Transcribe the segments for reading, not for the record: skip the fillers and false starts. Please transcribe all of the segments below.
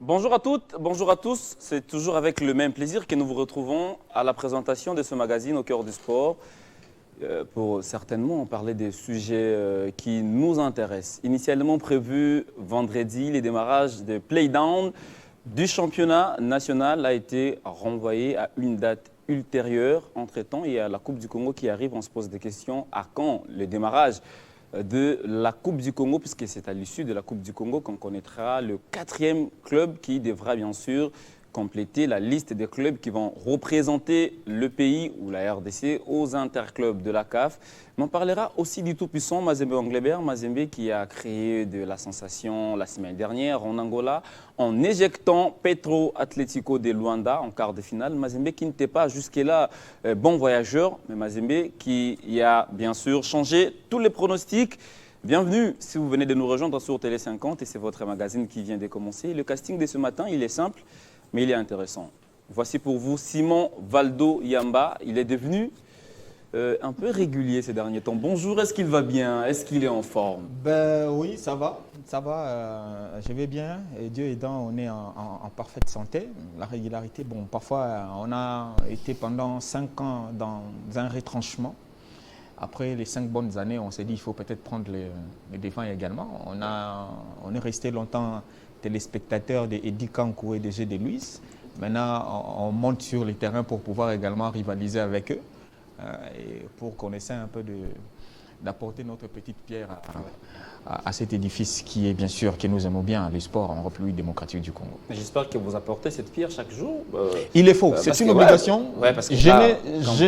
Bonjour à toutes, bonjour à tous. C'est toujours avec le même plaisir que nous vous retrouvons à la présentation de ce magazine au cœur du sport pour certainement parler des sujets qui nous intéressent. Initialement prévu vendredi, le démarrage des play-down du championnat national a été renvoyé à une date ultérieure. Entre-temps, il y a la Coupe du Congo qui arrive. On se pose des questions. À quand le démarrage de la Coupe du Congo, puisque c'est à l'issue de la Coupe du Congo qu'on connaîtra le 4e club qui devra bien sûr compléter la liste des clubs qui vont représenter le pays ou la RDC aux interclubs de la CAF. Mais on parlera aussi du tout-puissant Mazembe Anglebert, Mazembe qui a créé de la sensation la semaine dernière en Angola en éjectant Petro Atlético de Luanda en quart de finale. Mazembe qui n'était pas jusque-là bon voyageur, mais Mazembe qui a bien sûr changé tous les pronostics. Bienvenue si vous venez de nous rejoindre sur Télé 50 et c'est votre magazine qui vient de commencer. Le casting de ce matin, il est simple, mais il est intéressant. Voici pour vous Simon Valdo Yamba. Il est devenu un peu régulier ces derniers temps. Bonjour, est-ce qu'il va bien? Est-ce qu'il est en forme? Ben oui, ça va, je vais bien. Et Dieu aidant, on est en parfaite santé. La régularité, bon, parfois on a été pendant 5 ans dans un retranchement. Après les 5 bonnes années, on s'est dit qu'il faut peut-être prendre les devants également. On est resté longtemps téléspectateur de Eddie Kankou et de G. de Luis. Maintenant, on monte sur les terrains pour pouvoir également rivaliser avec eux et pour qu'on essaie un peu d'apporter notre petite pierre à cet édifice qui est bien sûr, que nous aimons bien, le sport en République démocratique du Congo. J'espère que vous apportez cette pierre chaque jour. Il est faux, c'est une obligation. Parce que je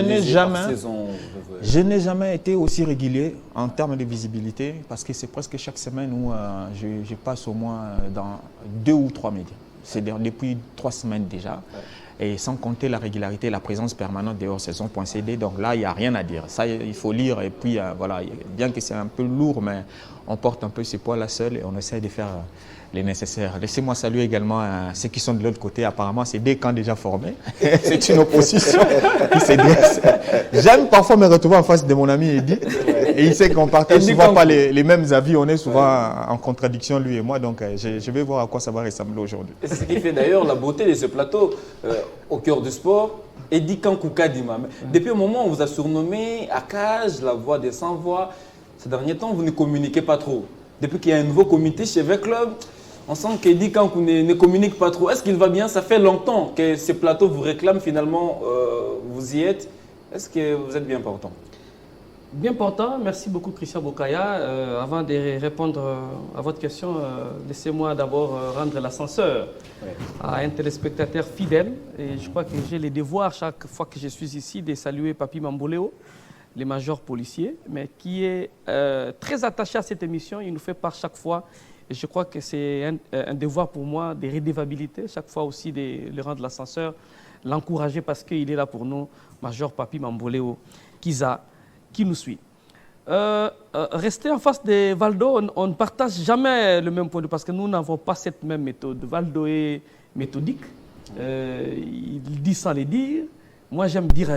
n'ai jamais été aussi régulier en termes de visibilité parce que c'est presque chaque semaine où je passe au moins dans 2 ou 3 médias. C'est depuis 3 semaines déjà. Ouais. Et sans compter la régularité, la présence permanente des hors-saison.cd. Donc là, il n'y a rien à dire. Ça, il faut lire. Et puis, voilà, bien que c'est un peu lourd, mais on porte un peu ce poids-là seul et on essaie de faire les nécessaires. Laissez-moi saluer également ceux qui sont de l'autre côté. Apparemment, c'est des camps déjà formés. C'est une opposition qui se dresse. J'aime parfois me retrouver en face de mon ami Eddy. Et il sait qu'on ne partage souvent pas les mêmes avis. On est souvent en contradiction, lui et moi. Donc, je vais voir à quoi ça va ressembler aujourd'hui. C'est ce qui fait d'ailleurs la beauté de ce plateau au cœur du sport. Eddy Kankou Kadima. Depuis un moment, on vous a surnommé Akage, la voix des sans-voix. Ces derniers temps, vous ne communiquez pas trop. Depuis qu'il y a un nouveau comité chez V-Club, on sent qu'Eddy Kankou ne communique pas trop. Est-ce qu'il va bien? Ça fait longtemps que ces plateaux vous réclament. Finalement, vous y êtes. Est-ce que vous êtes bien portant? Bien portant. Merci beaucoup, Christian Bokaya. Avant de répondre à votre question, laissez-moi d'abord rendre l'ascenseur à un téléspectateur fidèle. Et je crois que j'ai le devoir, chaque fois que je suis ici, de saluer Papi Mamboléo, le major policier, mais qui est très attaché à cette émission. Il nous fait part chaque fois. Et je crois que c'est un devoir pour moi de redevabilité, chaque fois aussi de le rendre l'ascenseur, l'encourager parce qu'il est là pour nous, major Papi Mamboléo Kiza, qui nous suit. Rester en face de Valdo, on ne partage jamais le même point de vue parce que nous n'avons pas cette même méthode. Valdo est méthodique, il dit sans le dire. Moi, j'aime dire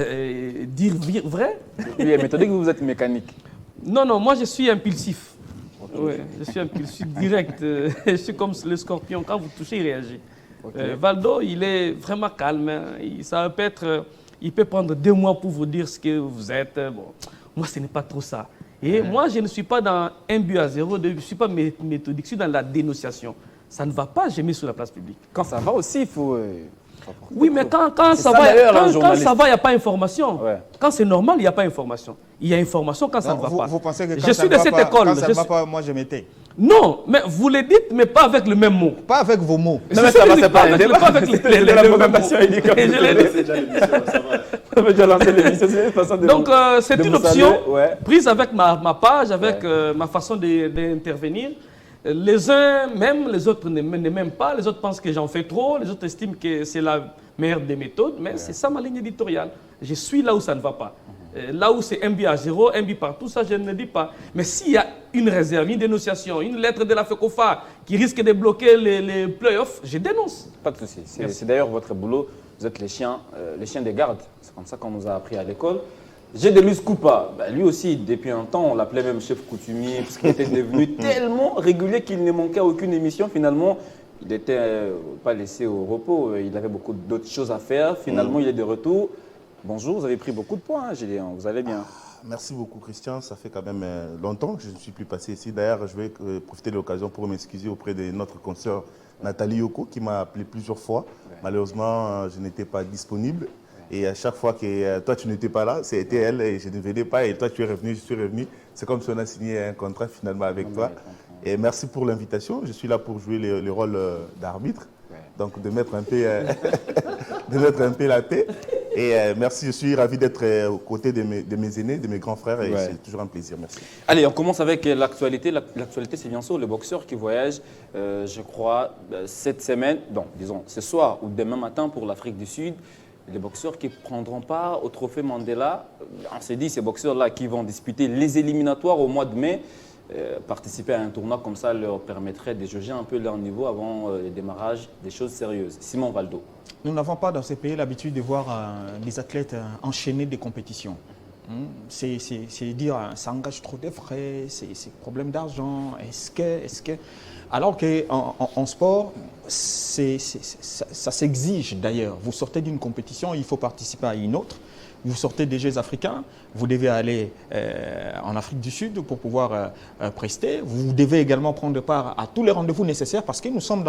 vrai. Oui, méthodique, vous êtes mécanique. Non, moi je suis impulsif. Oui, je suis impulsif direct. Je suis comme le scorpion, quand vous touchez, il réagit. Okay. Valdo, il est vraiment calme. Hein. Il peut prendre 2 mois pour vous dire ce que vous êtes. Bon, moi, ce n'est pas trop ça. Et moi, je ne suis pas dans 1-0, je ne suis pas méthodique, je suis dans la dénonciation. Ça ne va pas, je mets sur la place publique. Quand ça va aussi, il faut... Oui, mais quand ça va, il n'y a pas information. Ouais. Quand c'est normal, il n'y a pas information. Il y a information quand ça ne va pas. Vous pensez que quand je ça suis de cette école. Quand ça ne va pas, moi je m'étais. Non, mais vous le dites, mais pas avec le même mot. Pas avec vos mots. Non, mais ça va, c'est pas avec les mêmes mots. Donc, c'est une option prise avec ma page, avec ma façon d'intervenir. Les uns m'aiment, les autres ne m'aiment pas, les autres pensent que j'en fais trop, les autres estiment que c'est la meilleure des méthodes, mais c'est ça ma ligne éditoriale. Je suis là où ça ne va pas. Là où c'est 1-0, 1 partout, ça je ne dis pas. Mais s'il y a une réserve, une dénonciation, une lettre de la FECOFA qui risque de bloquer les playoffs, je dénonce. Pas de souci. C'est d'ailleurs votre boulot. Vous êtes les chiens des gardes. C'est comme ça qu'on nous a appris à l'école. G. de Luis Coupa, lui aussi, depuis un temps, on l'appelait même chef coutumier, parce qu'il était devenu tellement régulier qu'il ne manquait à aucune émission. Finalement, il n'était pas laissé au repos. Il avait beaucoup d'autres choses à faire. Finalement, il est de retour. Bonjour, vous avez pris beaucoup de poinds, Gédéon. Vous allez bien? Merci beaucoup, Christian. Ça fait quand même longtemps que je ne suis plus passé ici. D'ailleurs, je vais profiter de l'occasion pour m'excuser auprès de notre consoeur Nathalie Yoko, qui m'a appelé plusieurs fois. Malheureusement, je n'étais pas disponible. Et à chaque fois que toi, tu n'étais pas là, c'était elle et je ne venais pas. Et toi, tu es revenu, je suis revenu. C'est comme si on a signé un contrat finalement avec toi. Et merci pour l'invitation. Je suis là pour jouer le rôle d'arbitre. Donc, de mettre un peu, de mettre un peu la paix. Et merci, je suis ravi d'être aux côtés de mes aînés, de mes grands frères. Et c'est toujours un plaisir. Merci. Allez, on commence avec l'actualité. L'actualité, c'est bien sûr le boxeur qui voyage, je crois, cette semaine, donc disons ce soir ou demain matin pour l'Afrique du Sud. Les boxeurs qui prendront part au Trophée Mandela, on s'est dit, ces boxeurs-là qui vont disputer les éliminatoires au mois de mai, participer à un tournoi comme ça leur permettrait de juger un peu leur niveau avant le démarrage des choses sérieuses. Simon Valdo. Nous n'avons pas dans ces pays l'habitude de voir des athlètes enchaîner des compétitions. C'est dire, ça engage trop de frais, c'est problème d'argent, est-ce que... Alors qu'en sport, ça s'exige d'ailleurs. Vous sortez d'une compétition, il faut participer à une autre. Vous sortez des Jeux africains, vous devez aller en Afrique du Sud pour pouvoir prester. Vous devez également prendre part à tous les rendez-vous nécessaires parce que nous sommes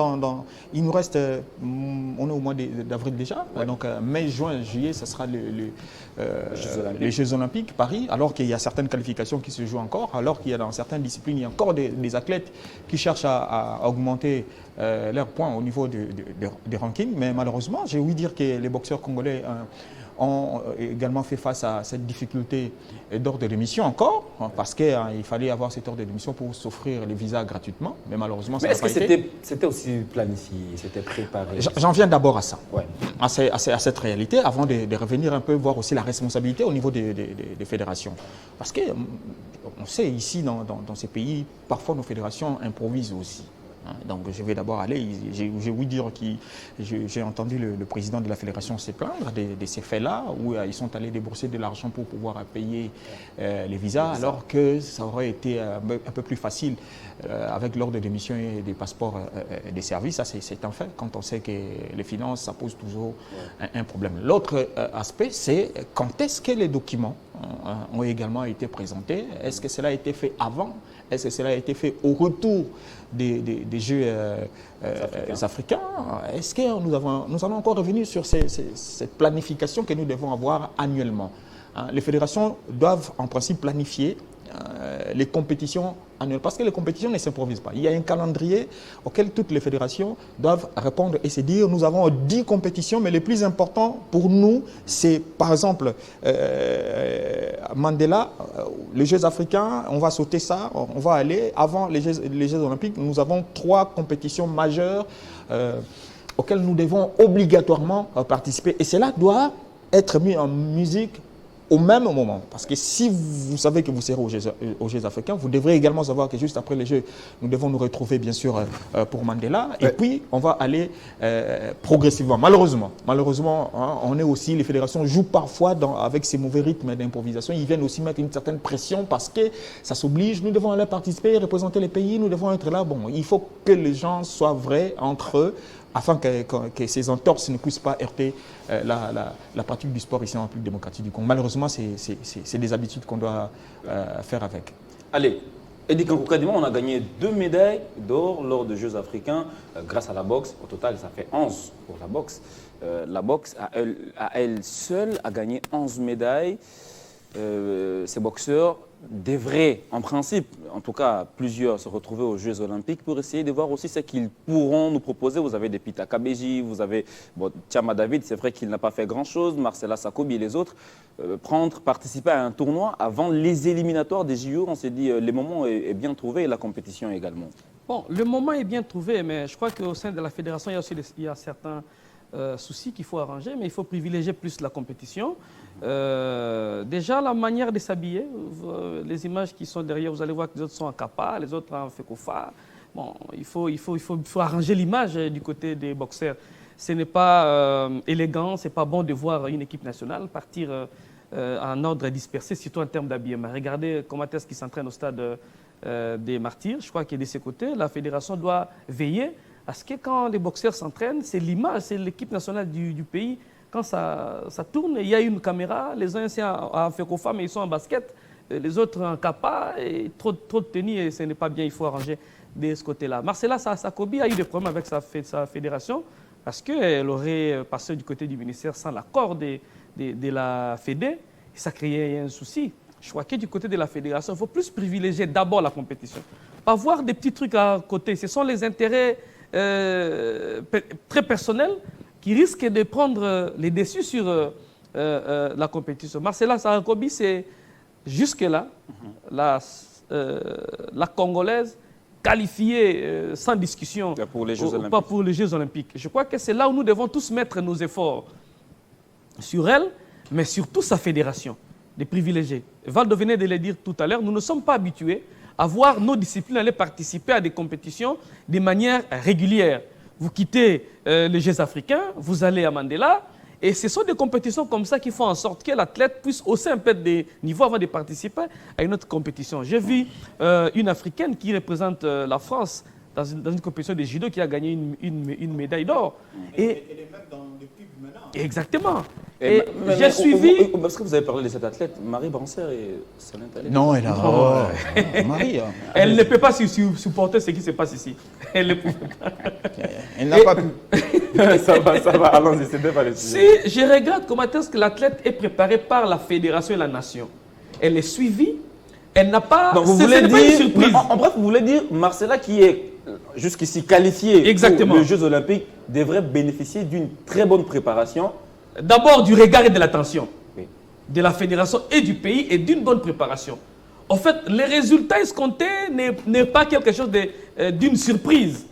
il nous reste, on est au mois d'avril déjà, donc mai, juin, juillet, ce sera les Jeux Olympiques, Paris, alors qu'il y a certaines qualifications qui se jouent encore, alors qu'il y a dans certaines disciplines, il y a encore des athlètes qui cherchent à augmenter leurs points au niveau des rankings. Mais malheureusement, j'ai ouï dire que les boxeurs congolais ont également fait face à cette difficulté d'ordre d'émission encore, parce qu'il fallait avoir cette ordre d'émission pour s'offrir les visas gratuitement, mais malheureusement ça n'a pas été. Mais est-ce que c'était aussi planifié, c'était préparé? J'en viens d'abord à ça, à cette réalité, avant de revenir un peu voir aussi la responsabilité au niveau des fédérations. Parce qu'on sait ici, dans ces pays, parfois nos fédérations improvisent aussi. Donc je vais d'abord aller, j'ai ouï dire j'ai entendu le président de la fédération se plaindre de ces faits-là, où ils sont allés débourser de l'argent pour pouvoir payer les visas, alors que ça aurait été un peu plus facile avec l'ordre d'émission et des passeports des services. Ça c'est un fait, quand on sait que les finances, ça pose toujours un problème. L'autre aspect, c'est quand est-ce que les documents ont également été présentés? Est-ce que cela a été fait avant? Est-ce que cela a été fait au retour des Jeux africains? Est-ce que nous allons encore revenir sur cette planification que nous devons avoir annuellement? Les fédérations doivent en principe planifier les compétitions annuelles, parce que les compétitions ne s'improvisent pas. Il y a un calendrier auquel toutes les fédérations doivent répondre et se dire, nous avons 10 compétitions, mais les plus importants pour nous, c'est par exemple Mandela, les Jeux africains, on va sauter ça, on va aller, avant les Jeux olympiques, nous avons 3 compétitions majeures auxquelles nous devons obligatoirement participer, et cela doit être mis en musique au même moment. Parce que si vous savez que vous serez aux Jeux africains, vous devrez également savoir que juste après les Jeux, nous devons nous retrouver bien sûr pour Mandela. Et puis, on va aller progressivement. Malheureusement, hein, on est aussi, les fédérations jouent parfois avec ces mauvais rythmes d'improvisation. Ils viennent aussi mettre une certaine pression parce que ça s'oblige. Nous devons aller participer, représenter les pays, nous devons être là. Bon, il faut que les gens soient vrais entre eux, afin que ces entorses ne puissent pas heurter la pratique du sport ici en République démocratique du Congo. Malheureusement, c'est des habitudes qu'on doit faire avec. Allez, Eddie Kankoukadima, on a gagné 2 médailles d'or lors des Jeux africains grâce à la boxe. Au total, ça fait 11 pour la boxe. La boxe, à elle seule, a gagné 11 médailles. Ces boxeurs devraient, en principe, en tout cas plusieurs, se retrouver aux Jeux Olympiques pour essayer de voir aussi ce qu'ils pourront nous proposer. Vous avez des Pita Kabeji, vous avez Tiama David, c'est vrai qu'il n'a pas fait grand-chose, Marcela Sakobi et les autres. Participer à un tournoi avant les éliminatoires des JO, on s'est dit le moment est bien trouvé et la compétition également. Bon, le moment est bien trouvé, mais je crois qu'au sein de la fédération, il y a certains soucis qu'il faut arranger, mais il faut privilégier plus la compétition. Déjà, la manière de s'habiller, les images qui sont derrière, vous allez voir que les autres sont en kapa, les autres en fekofa. Bon, il faut arranger l'image du côté des boxeurs. Ce n'est pas élégant, ce n'est pas bon de voir une équipe nationale partir en ordre dispersé, surtout en termes d'habillement. Regardez comment est-ce qu'ils s'entraînent au stade des Martyrs. Je crois que de ce côté, la fédération doit veiller Parce que quand les boxeurs s'entraînent, c'est l'image, c'est l'équipe nationale du pays. Quand ça tourne, il y a une caméra, les uns c'est en Fekofa, mais ils sont en basket, les autres en Kappa, et trop de tenue, et ce n'est pas bien, il faut arranger de ce côté-là. Marcella Sakobi a eu des problèmes avec sa fédération, parce qu'elle aurait passé du côté du ministère sans l'accord de la Fédé, et ça créait un souci. Je crois que du côté de la fédération, il faut plus privilégier d'abord la compétition. Pas voir des petits trucs à côté. Ce sont les intérêts très personnels qui risquent de prendre les déçus sur la compétition. Marcella Sakobi, c'est jusque-là la Congolaise qualifiée sans discussion pour les Jeux Olympiques. Pas pour les Jeux Olympiques. Je crois que c'est là où nous devons tous mettre nos efforts sur elle, mais surtout sa fédération, des privilégiés. Valdo venait de le dire tout à l'heure, nous ne sommes pas habitués à voir nos disciplines aller participer à des compétitions de manière régulière. Vous quittez les Jeux africains, vous allez à Mandela, et ce sont des compétitions comme ça qui font en sorte que l'athlète puisse hausser un peu des niveaux avant de participer à une autre compétition. J'ai vu une Africaine qui représente la France dans une compétition de judo qui a gagné une médaille d'or. Elle est même dans le pub maintenant. Exactement. Et j'ai suivi... Parce que vous avez parlé de cette athlète, Marie Brancer et Céline Talley. Non, elle a... Marie... Elle ne peut pas supporter ce qui se passe ici. Elle ne pouvait pas. Elle n'a pas pu. ça va, allons-y, c'est pas le sujet. Si je regarde comment est-ce que l'athlète est préparé par la fédération et la nation, elle est suivie, elle n'a pas... Donc vous voulez dire... En bref, vous voulez dire Marcella qui est jusqu'ici qualifiée pour les Jeux Olympiques devrait bénéficier d'une très bonne préparation. D'abord du regard et de l'attention de la fédération et du pays et d'une bonne préparation. En fait, les résultats escomptés n'est pas quelque chose d'une surprise.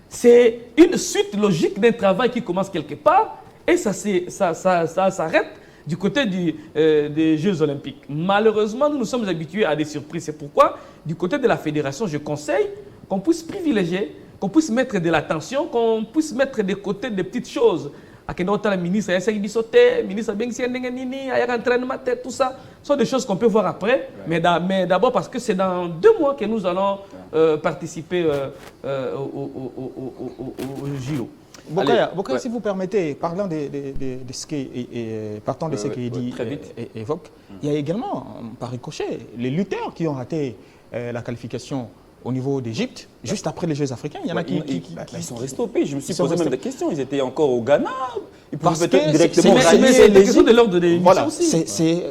C'est une suite logique d'un travail qui commence quelque part et ça s'arrête du côté des Jeux Olympiques. Malheureusement, nous sommes habitués à des surprises. C'est pourquoi, du côté de la fédération, je conseille qu'on puisse privilégier, qu'on puisse mettre de l'attention, qu'on puisse mettre de côté des petites choses. Le ministre tout ça sont des choses qu'on peut voir après, mais d'abord parce que c'est dans 2 mois que nous allons participer au JO. Bokaya, si vous permettez, parlant de ce partant de ce qu'Eddy évoque, il y a également, par ricochet, les lutteurs qui ont raté la qualification au niveau d'Égypte, juste après les Jeux africains. Il y en a qui ils sont restés au pays. Je me suis posé même des questions. Ils étaient encore au Ghana. Ils parce pouvaient que directement c'est des questions de l'ordre des voilà, aussi.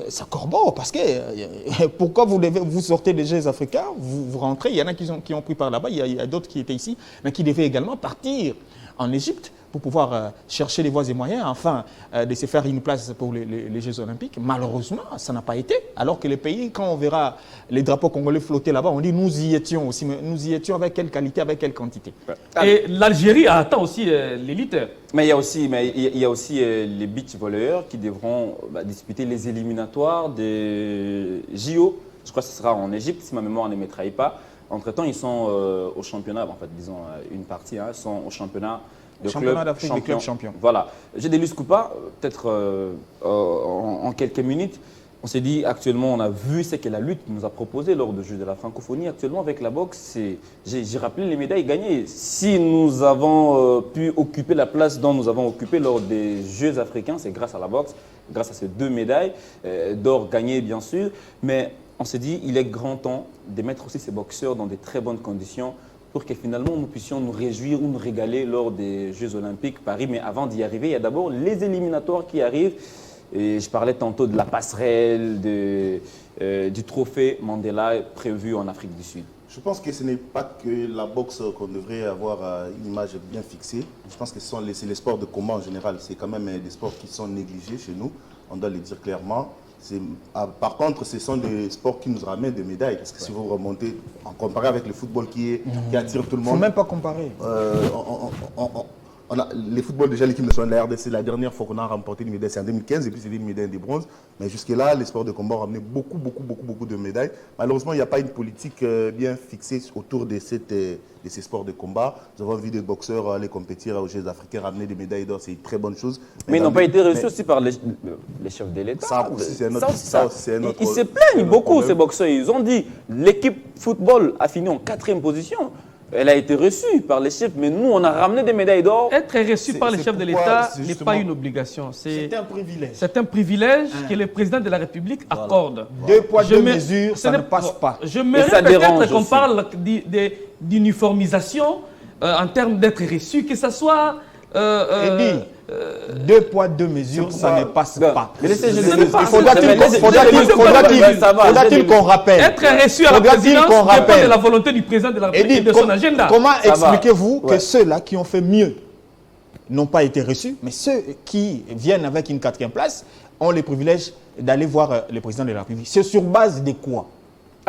Ça corrobore parce que pourquoi vous sortez des Jeux africains, vous rentrez, il y en a qui ont pris par là-bas, il y a d'autres qui étaient ici, mais qui devaient également partir en Égypte pour pouvoir chercher les voies et moyens, enfin, de se faire une place pour les Jeux Olympiques. Malheureusement, ça n'a pas été. Alors que les pays, quand on verra les drapeaux congolais flotter là-bas, on dit nous y étions aussi, mais nous y étions avec quelle qualité, avec quelle quantité. Et l'Algérie attend aussi les lutteurs. Mais il y a aussi les beach volleyeurs qui devront disputer les éliminatoires des JO. Je crois que ce sera en Égypte, si ma mémoire ne me trahit pas. Entre-temps, ils sont au championnat, en fait, disons une partie, ils sont au championnat de championnat d'Afrique des clubs champions. Voilà. J'ai des Coupa, peut-être en quelques minutes. On s'est dit, actuellement, on a vu ce que la lutte nous a proposé lors du Jeu de la francophonie. Actuellement, avec la boxe, j'ai rappelé les médailles gagnées. Si nous avons pu occuper la place dont nous avons occupé lors des Jeux africains, c'est grâce à la boxe, grâce à ces 2 médailles d'or gagnées, bien sûr. Mais on s'est dit, il est grand temps de mettre aussi ces boxeurs dans de très bonnes conditions pour que finalement nous puissions nous réjouir ou nous régaler lors des Jeux Olympiques Paris. Mais avant d'y arriver, il y a d'abord les éliminatoires qui arrivent. Et je parlais tantôt de la passerelle, du trophée Mandela prévu en Afrique du Sud. Je pense que ce n'est pas que la boxe qu'on devrait avoir une image bien fixée. Je pense que c'est les sports de combat en général. C'est quand même des sports qui sont négligés chez nous. On doit le dire clairement. Par contre, ce sont des sports qui nous ramènent des médailles. Parce que si vous remontez, en comparé avec le football qui attire tout le monde. Il ne faut même pas comparer. Les footballs, déjà, l'équipe nationale de la RDC, la dernière fois qu'on a remporté une médaille, c'est en 2015, et puis c'était une médaille de bronze. Mais jusque-là, les sports de combat ont ramené beaucoup de médailles. Malheureusement, il n'y a pas une politique bien fixée autour de ces sports de combat. Nous avons vu des boxeurs aller compétir aux Jeux africains, ramener des médailles d'or, c'est une très bonne chose. Mais ils n'ont pas été reçus aussi par les chefs de l'État. Ça aussi, c'est un autre... Ils se plaignent beaucoup, ces boxeurs. Ils ont dit l'équipe football a fini en 4e position. elle a été reçue par les chefs, mais nous, on a ramené des médailles d'or. Être reçu par les c'est chefs de pourquoi l'État c'est n'est justement- pas une obligation. C'est un privilège. C'est un privilège que le président de la République accorde. Deux poids, Je deux me- mesures, ce ça n'est ne passe pas. Je me ça dérange peut-être qu'on aussi. parle d'uniformisation en termes d'être reçu, que ce soit... Eddy, deux poids, deux mesures, C'est ça pourquoi- ne passe Non, pas. mais laissez- je- Ce n'est pas- Faudra-t-il reçu à la présidence ça va, dépend j'ai de la volonté du président de la République et de son agenda. Comment Ça va. expliquez-vous Ouais. que ceux-là qui ont fait mieux n'ont pas été reçus, mais ceux qui viennent avec une quatrième place ont le privilège d'aller voir le président de la République? C'est sur base de quoi?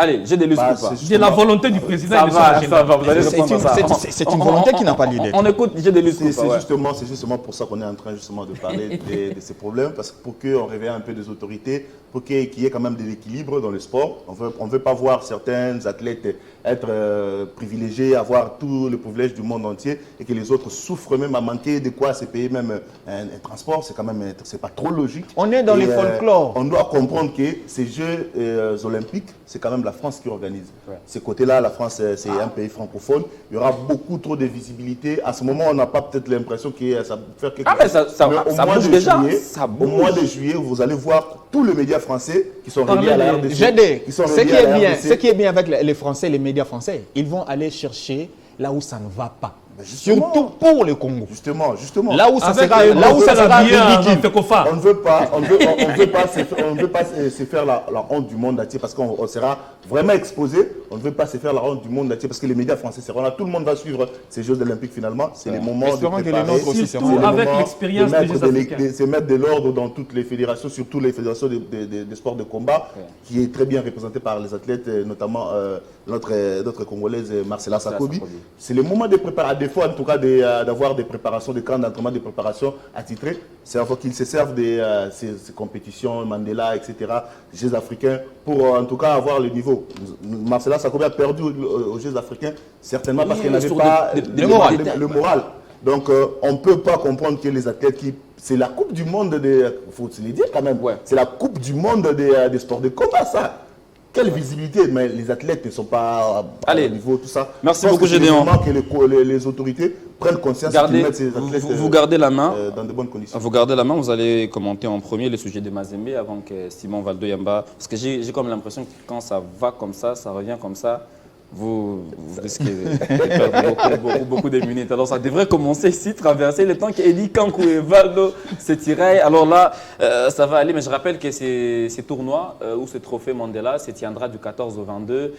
Allez, j'ai des lustres Bah, ou pas? c'est De la volonté du président Ça et de son va, agenda. ça va, vous allez C'est répondre à une- ça. c'est une volonté qui n'a pas lieu d'être. On écoute, j'ai des lustres ou C'est pas? Ouais. c'est justement pour ça qu'on est en train justement de parler de ces problèmes, parce que pour qu'on réveille un peu des autorités, pour qu'il y ait quand même de l'équilibre dans le sport. On veut pas voir certains athlètes être privilégiés, avoir tout le privilège du monde entier, et que les autres souffrent même à manquer de quoi se payer même un transport. C'est quand même, c'est pas trop logique. On est dans Et, les folklores. On doit comprendre que ces Jeux olympiques, c'est quand même la France qui organise. Ouais. Ce côté-là, la France, c'est un pays francophone. Il y aura beaucoup trop de visibilité. À ce moment, on n'a pas peut-être l'impression que ça va faire quelque Ah, mais ça au ça mois bouge de déjà. juillet, Ça Au bouge. mois de juillet, vous allez voir tous les médias français qui sont Parler reliés à la des- RDC. J'ai dit, qui sont ce reliés qui à est la bien, RDC. ce qui est bien avec les Français, les médias français, ils vont aller chercher là où ça ne va pas. justement. Surtout pour le Congo. Justement. Là où ça Avec sera, là où ça sera ridicule. On ne veut pas, on veut pas se faire la honte du monde entier parce qu'on sera vraiment exposé. On ne veut pas se faire la honte du monde entier parce que les médias français seront là. Tout le monde va suivre ces Jeux olympiques finalement. C'est les moments Espérons de que les préparer. nôtres aussi Surtout seront là. avec moment l'expérience de des mettre Jeux africains. c'est mettre de l'ordre dans toutes les fédérations, surtout les fédérations de sports de combat, qui est très bien représentée par les athlètes, notamment notre Congolaise Marcela Sakobi. Sakobi. C'est le moment de préparer, à défaut en tout cas d'avoir des préparations, des camps d'entraînement, des préparations attitrées. C'est faut qu'ils se servent de ces compétitions, Mandela, etc., Jeux africains, pour en tout cas avoir le niveau. Marcela Sakobi a perdu aux Jeux africains, certainement parce Oui, qu'elle n'avait sur pas le moral. le moral. Donc, on ne peut pas comprendre que les athlètes qui... C'est la Coupe du Monde des... Il faut se le dire quand même. Ouais. C'est la Coupe du Monde des sports de combat, ça. Quelle visibilité. Mais les athlètes ne sont pas Allez. au niveau, tout ça. Merci Je pense beaucoup, que c'est Gédéon. le moment que les autorités prennent conscience qu'ils Gardez, mettent ces athlètes vous gardez la main. dans de bonnes conditions. Vous gardez la main, vous allez commenter en premier le sujet de Mazembe avant que Simon Valdo-Yamba. Parce que j'ai comme l'impression que quand ça va comme ça revient comme ça, vous risquez de perdre beaucoup de minutes. Alors ça devrait commencer ici, traverser le temps qu'Edi Kankou et Valdo se tiraient. Alors là, ça va aller. Mais je rappelle que ces tournois ou ce trophée Mandela se tiendra du 14 au 22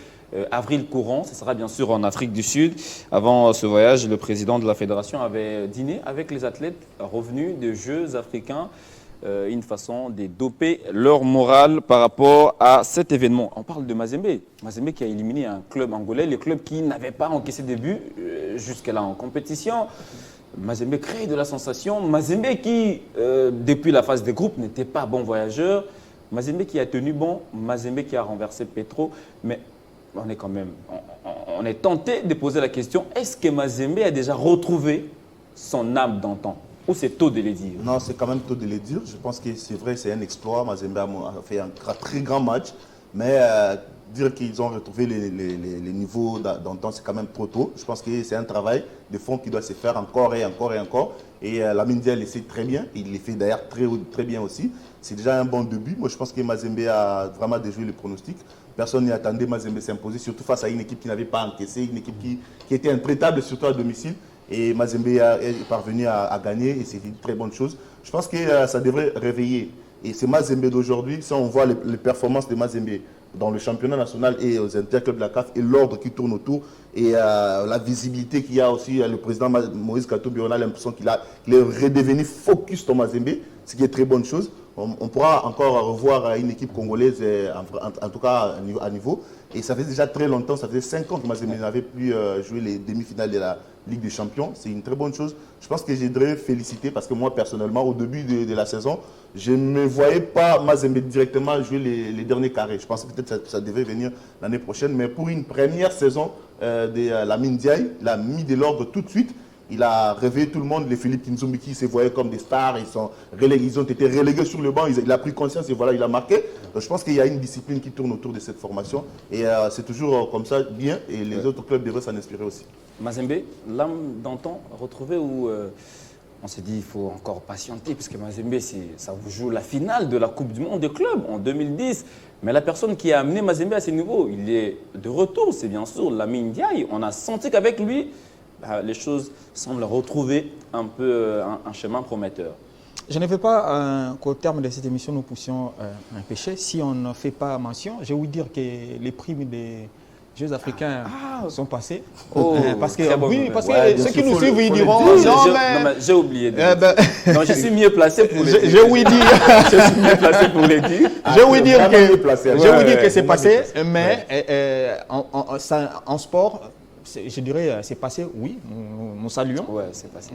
avril courant. Ce sera bien sûr en Afrique du Sud. Avant ce voyage, le président de la fédération avait dîné avec les athlètes revenus des Jeux africains. Une façon de doper leur morale par rapport à cet événement. On parle de Mazembe. Mazembe qui a éliminé un club angolais, le club qui n'avait pas encaissé de but jusque-là en compétition. Mazembe crée de la sensation. Mazembe qui, depuis la phase des groupes, n'était pas bon voyageur. Mazembe qui a tenu bon. Mazembe qui a renversé Petro. Mais on est quand même, on est tenté de poser la question, est-ce que Mazembe a déjà retrouvé son âme d'antan? Ou c'est tôt de le dire? Non, c'est quand même tôt de le dire. Je pense que c'est vrai, c'est un exploit. Mazembe a fait un très grand match. Mais dire qu'ils ont retrouvé les niveaux d'antan, c'est quand même trop tôt. Je pense que c'est un travail de fond qui doit se faire encore et encore et encore. Et Lamine Dia le sait très bien. Il le fait d'ailleurs très bien aussi. C'est déjà un bon début. Moi, je pense que Mazembe a vraiment déjoué les pronostics. Personne n'y attendait Mazembe s'imposer, surtout face à une équipe qui n'avait pas encaissé, une équipe qui était intraitable, surtout à domicile. Et Mazembe est parvenu à gagner et c'est une très bonne chose. Je pense que ça devrait réveiller. Et c'est Mazembe d'aujourd'hui, si on voit les performances de Mazembe dans le championnat national et aux interclubs de la CAF et l'ordre qui tourne autour et la visibilité qu'il y a aussi, le président Moïse Katumbi, on a l'impression qu'il est redevenu focus sur Mazembe, ce qui est très bonne chose. On pourra encore revoir une équipe congolaise, en tout cas à niveau. Et ça fait déjà très longtemps, ça faisait 5 ans que Mazembe n'avait plus joué les demi-finales de la Ligue des Champions. C'est une très bonne chose. Je pense que je devrais féliciter parce que moi, personnellement, au début de la saison, je ne voyais pas Mazembe directement jouer les derniers carrés. Je pensais peut-être que ça devait venir l'année prochaine. Mais pour une première saison de Lamine Ndiaye, il a mis de l'ordre tout de suite. Il a réveillé tout le monde. Les Philippe Kinzoumbi qui se voyaient comme des stars, ils ont été relégués sur le banc. Il a pris conscience et voilà, il a marqué. Donc, je pense qu'il y a une discipline qui tourne autour de cette formation. Et c'est toujours comme ça, bien. Et les autres clubs devraient s'en inspirer aussi. Mazembe, l'âme d'antan retrouvée où on s'est dit il faut encore patienter parce que Mazembe, ça vous joue la finale de la Coupe du Monde des clubs en 2010. Mais la personne qui a amené Mazembe à ce niveau, il est de retour, c'est bien sûr Lamine Ndiaye. On a senti qu'avec lui, les choses semblent retrouver un peu un chemin prometteur. Je ne veux pas qu'au terme de cette émission, nous puissions un péché. Si on ne fait pas mention, je vais vous dire que les primes des Jeux africains sont passés. Oh, parce que, oui, parce que ceux qui nous suivent, ils diront j'ai oublié. Non, je suis mieux placé pour les dire. Je vais dire. Je suis mieux placé pour les dire. Je vais vous dire que c'est passé, mais en sport, je dirais, c'est passé, oui, nous saluons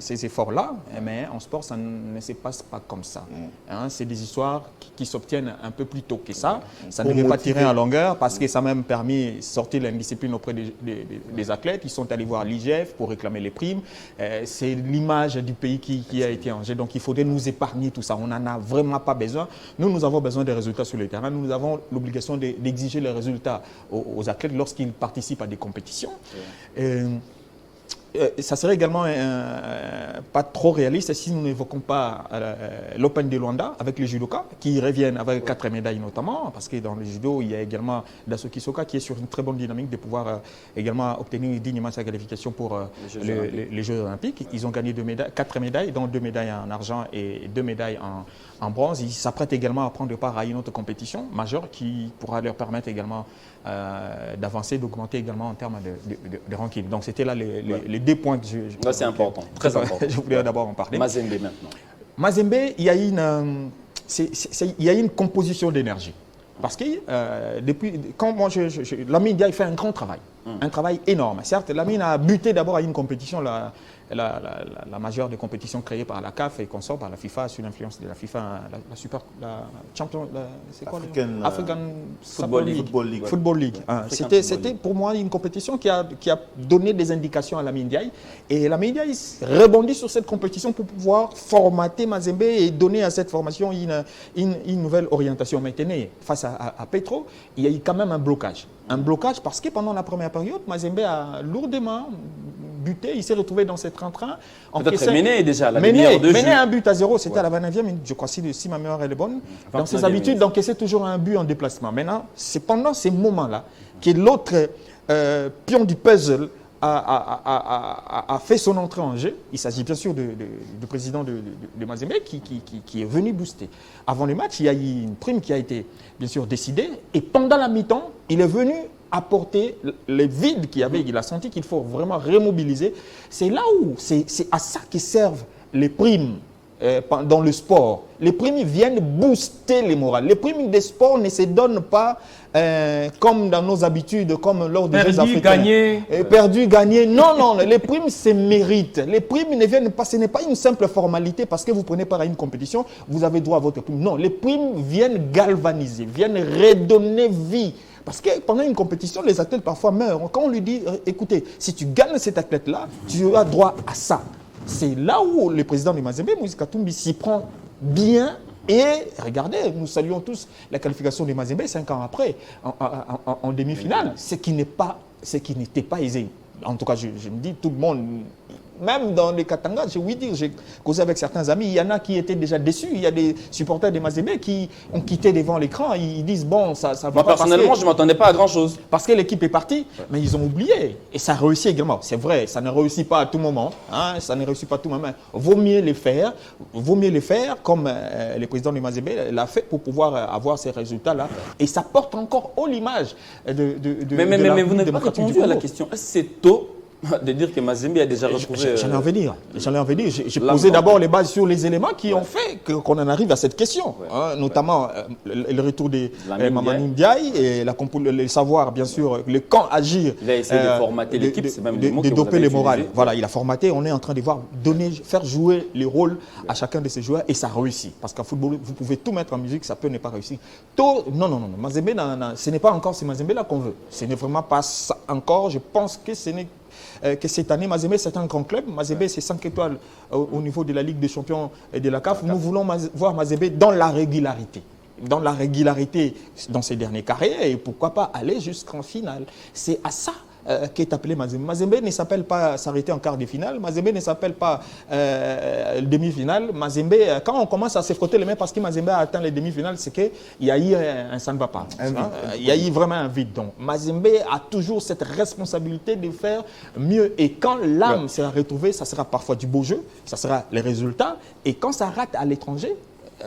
ces efforts-là, mais en sport, ça ne se passe pas comme ça. Hein, c'est des histoires qui s'obtiennent un peu plus tôt que ça. Ça ne devait pas tirer en longueur parce que ça m'a même permis de sortir l'indiscipline auprès des athlètes. Ils sont allés voir l'IGF pour réclamer les primes. C'est l'image du pays qui a été en jeu. Donc, il faudrait nous épargner tout ça. On n'en a vraiment pas besoin. Nous avons besoin des résultats sur le terrain. Nous avons l'obligation d'exiger les résultats aux athlètes lorsqu'ils participent à des compétitions. Ça serait également pas trop réaliste si nous n'évoquons pas l'Open de Luanda avec les judokas qui reviennent avec 4 médailles notamment, parce que dans le judo, il y a également Dasoki Soka qui est sur une très bonne dynamique de pouvoir également obtenir dignement sa qualification pour les Jeux Olympiques. Ils ont gagné 4 médailles, dont 2 médailles en argent et 2 médailles en bronze. Ils s'apprêtent également à prendre part à une autre compétition majeure qui pourra leur permettre également d'avancer, d'augmenter également en termes de ranking. Donc c'était là les 2 points que c'est important, très important. Je voulais d'abord en parler. Mazembe maintenant. Mazembe, il y a une composition d'énergie. Parce que quand moi, Lamine Ndiaye fait un grand travail, un travail énorme. Certes, Lamine a buté d'abord à une compétition, la majeure des compétitions créées par la CAF et consort par la FIFA, sous l'influence de la FIFA, la champion, c'est quoi African Football League. C'était pour moi une compétition qui a donné des indications à Lamine Ndiaye. Et Lamine Ndiaye rebondit sur cette compétition pour pouvoir formater Mazembe et donner à cette formation une nouvelle orientation. Maintenant, face à Petro, il y a eu quand même un blocage. Un blocage parce que pendant la première période, Mazembe a lourdement buté. Il s'est retrouvé dans cette train-train. Peut-être mené déjà, mené 1-0, c'était à la 29e minute, je crois, si ma mémoire est bonne. Dans ses habitudes d'encaisser toujours un but en déplacement. Maintenant, c'est pendant ces moments-là que l'autre pion du puzzle a fait son entrée en jeu. Il s'agit bien sûr du président de Mazembe qui est venu booster. Avant le match, il y a eu une prime qui a été bien sûr décidée. Et pendant la mi-temps, il est venu apporter les vides qu'il y avait. Il a senti qu'il faut vraiment remobiliser. C'est là où, c'est à ça que servent les primes dans le sport. Les primes viennent booster les morales. Les primes des sports ne se donnent pas comme dans nos habitudes, comme lors des Jeux africains. Perdu, gagné. Non, les primes se méritent. Les primes ne viennent pas, ce n'est pas une simple formalité parce que vous prenez part à une compétition, vous avez droit à votre prime. Non, les primes viennent galvaniser, viennent redonner vie. Parce que pendant une compétition, les athlètes parfois meurent. Quand on lui dit, écoutez, si tu gagnes cet athlète-là, tu as droit à ça. C'est là où le président de Mazembe, Moïse Katumbi, s'y prend bien. Et regardez, nous saluons tous la qualification de Mazembe 5 ans après, en demi-finale, ce qui n'était pas aisé. En tout cas, je me dis, tout le monde, même dans les Katanga, j'ai causé avec certains amis, il y en a qui étaient déjà déçus. Il y a des supporters de Mazembe qui ont quitté devant l'écran. Ils disent, bon, ça va pas. Moi, personnellement, je ne m'attendais pas à grand-chose. Parce que l'équipe est partie, mais ils ont oublié. Et ça réussit également. C'est vrai, ça ne réussit pas à tout moment. Hein, ça ne réussit pas à tout moment. Vaut mieux les faire comme le président de Mazembe l'a fait pour pouvoir avoir ces résultats-là. Et ça porte encore haut l'image de mais vous n'avez pas répondu à la question. Est-ce que c'est tôt de dire que Mazembe a déjà retrouvé... J'allais en venir. J'ai posé d'abord les bases sur les éléments qui ont fait qu'on en arrive à cette question. Hein, notamment le retour de Mamadou Ndiaye et le savoir, bien sûr, le quand agir. Il a essayé de formater l'équipe, c'est même le mot que vous doper avez les morales. utilisé. Voilà, il a formaté. On est en train de voir faire jouer les rôles à chacun de ces joueurs et ça réussit. Parce qu'en football, vous pouvez tout mettre en musique, ça peut ne pas réussir. Non. Mazembe, ce n'est pas encore ce Mazembe-là qu'on veut. Ce n'est vraiment pas ça encore. Je pense que ce n'est que cette année, Mazembe, c'est un grand club. Mazembe, c'est 5 étoiles au niveau de la Ligue des Champions et de la CAF. Nous voulons voir Mazembe dans la régularité. Dans la régularité dans ces derniers carrés et pourquoi pas aller jusqu'en finale. C'est à ça qu'est appelé Mazembe. Mazembe ne s'appelle pas s'arrêter en quart de finale. Mazembe ne s'appelle pas demi-finale. Mazembe, quand on commence à se frotter les mains parce que Mazembe a atteint les demi-finales, c'est qu'il y a eu un ça ne va pas. Il y a eu vraiment un vide. Donc Mazembe a toujours cette responsabilité de faire mieux. Et quand l'âme sera retrouvée, ça sera parfois du beau jeu, ça sera les résultats. Et quand ça rate à l'étranger,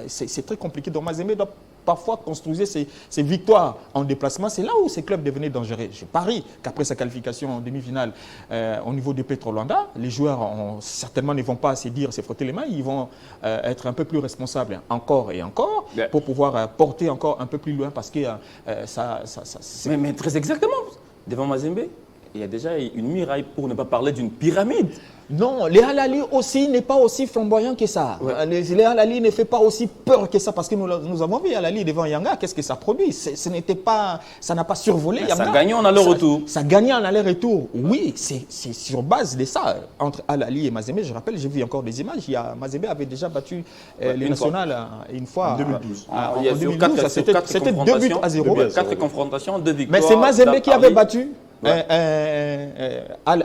c'est très compliqué. Donc Mazembe doit parfois construire ses victoires en déplacement. C'est là où ces clubs devenaient dangereux. Je parie qu'après sa qualification en demi-finale au niveau de Petro Luanda, les joueurs certainement ne vont pas se dire, se frotter les mains, ils vont être un peu plus responsables encore et encore pour pouvoir porter encore un peu plus loin parce que mais très exactement, devant Mazembe, il y a déjà une muraille pour ne pas parler d'une pyramide. Non, les Halali aussi n'est pas aussi flamboyant que ça. Ouais. Les Halali ne fait pas aussi peur que ça parce que nous avons vu Halali devant Yanga, qu'est-ce que ça produit? Ça n'a pas survolé Yanga. Ça gagnait en aller-retour. Ça gagnait en aller-retour. Oui, c'est sur base de ça. Entre Halali et Mazembe, je rappelle, j'ai vu encore des images. Mazembe avait déjà battu les nationales une fois. En 2012. En 2012, c'était 2-0. 4 confrontations, 2 victoires. Mais c'est Mazembe qui avait battu.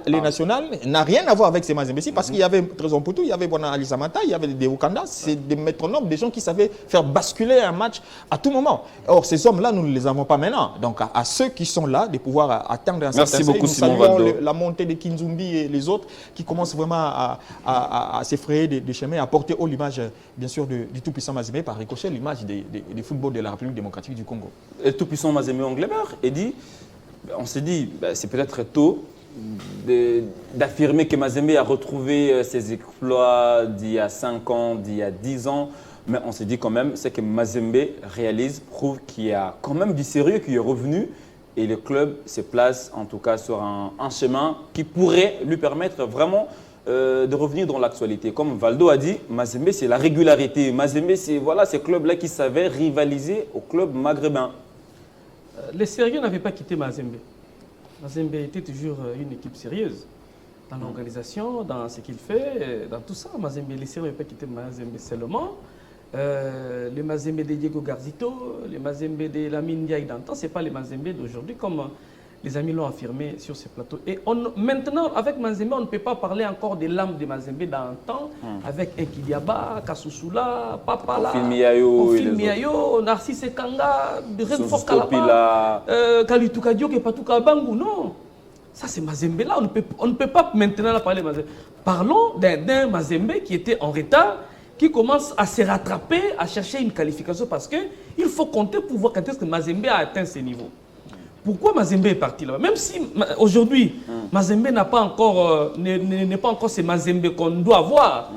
Les nationales n'a rien à voir avec ces Mazembe parce qu'il y avait Trésor Poutou, il y avait Bona Ali Samata, il y avait des Wakanda, c'est des métronomes, des gens qui savaient faire basculer un match à tout moment. Or, ces hommes-là, nous ne les avons pas maintenant. Donc, à ceux qui sont là, de pouvoir atteindre un certain seuil, nous saluons la montée de Kinzumbi et les autres qui commencent vraiment à s'effrayer des chemins, à porter haut l'image, bien sûr, du tout-puissant Mazembe, par ricochet, l'image du football de la République démocratique du Congo. Et le tout-puissant Mazembe Anglebar, et dit. On s'est dit, c'est peut-être tôt d'affirmer que Mazembe a retrouvé ses exploits d'il y a 5 ans, d'il y a 10 ans. Mais on s'est dit quand même, c'est que Mazembe réalise, prouve qu'il y a quand même du sérieux qui est revenu. Et le club se place en tout cas sur un chemin qui pourrait lui permettre vraiment de revenir dans l'actualité. Comme Valdo a dit, Mazembe c'est la régularité. Mazembe c'est ces clubs-là qui savaient rivaliser au club maghrébin. Les sérieux n'avaient pas quitté Mazembe. Mazembe était toujours une équipe sérieuse dans l'organisation, dans ce qu'il fait, dans tout ça. Mazembe, les sérieux n'avaient pas quitté Mazembe seulement. Les Mazembe de Diego Garzito, les Mazembe de Lamine Ndiaye d'antan, ce n'est pas les Mazembe d'aujourd'hui comme les amis l'ont affirmé sur ce plateau. Et maintenant, avec Mazembe, on ne peut pas parler encore des lames de Mazembe d'antan, avec Ekidiaba, Kassoussoula, Papala, Ofil Miayo, Narcisse Kanga, Renfort Kalapa, Kalituka Diok et Patuka Bangou. Non, ça c'est Mazembe là. On ne peut pas maintenant parler de Mazembe. Parlons d'un Mazembe qui était en retard, qui commence à se rattraper, à chercher une qualification parce qu'il faut compter pour voir quand est-ce que Mazembe a atteint ce niveau. Pourquoi Mazembe est parti là-bas? Même si aujourd'hui, Mazembe n'est pas encore ce Mazembe qu'on doit avoir.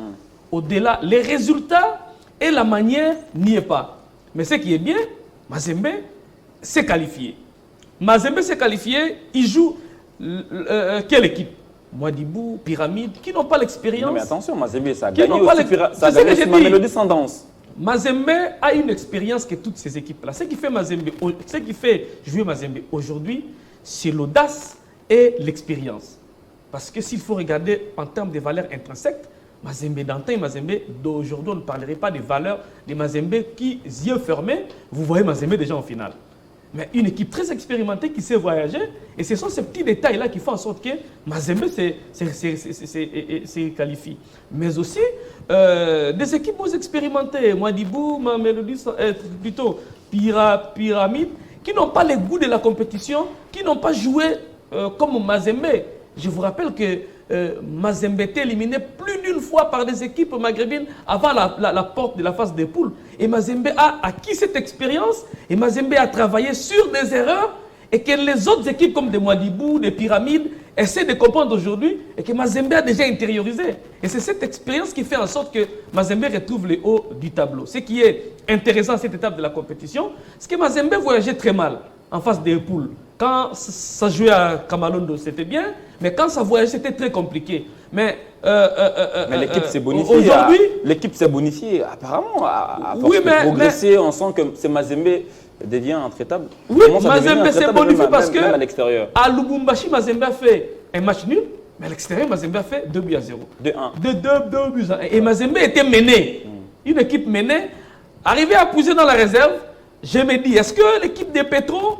Au-delà, les résultats et la manière n'y est pas. Mais ce qui est bien, Mazembe s'est qualifié. Mazembe s'est qualifié, il joue quelle équipe? Mouadibou, Pyramide, qui n'ont pas l'expérience. Mais attention, Mazembe, ça a gagné aussi sur Mamelodi Sundowns. Mazembe a une expérience que toutes ces équipes-là. Ce qui fait jouer Mazembe aujourd'hui, c'est l'audace et l'expérience. Parce que s'il faut regarder en termes de valeurs intrinsèques, Mazembe d'antan et Mazembe d'aujourd'hui, on ne parlerait pas des valeurs de Mazembe qui, yeux fermés, vous voyez Mazembe déjà en finale. Mais une équipe très expérimentée qui sait voyager, et ce sont ces petits détails-là qui font en sorte que Mazembe se qualifie. Mais aussi, des équipes moins expérimentées, Mouadibou, Mamelodi, plutôt Pyramide, qui n'ont pas le goût de la compétition, qui n'ont pas joué comme Mazembe. Je vous rappelle que Mazembe était éliminé plus d'une fois par des équipes maghrébines avant la porte de la phase des poules. Et Mazembe a acquis cette expérience et Mazembe a travaillé sur des erreurs et que les autres équipes comme des Mouadibou, des Pyramides essaient de comprendre aujourd'hui et que Mazembe a déjà intériorisé. Et c'est cette expérience qui fait en sorte que Mazembe retrouve le haut du tableau. Ce qui est intéressant à cette étape de la compétition, c'est que Mazembe voyageait très mal en phase des poules. Quand ça jouait à Kamalondo, c'était bien, mais quand ça voyageait, c'était très compliqué. Mais l'équipe s'est bonifiée. Aujourd'hui, l'équipe s'est bonifiée apparemment. À force de progresser, on sent que ce Mazembe devient intraitable. Oui, Mazembe s'est bonifié parce que à Lubumbashi, Mazembe a fait un match nul, mais à l'extérieur, Mazembe a fait 2-0. 2-1. 2-1. Et Mazembe était mené. Une équipe menée, arrivée à pousser dans la réserve, je me dis, est-ce que l'équipe des Petro,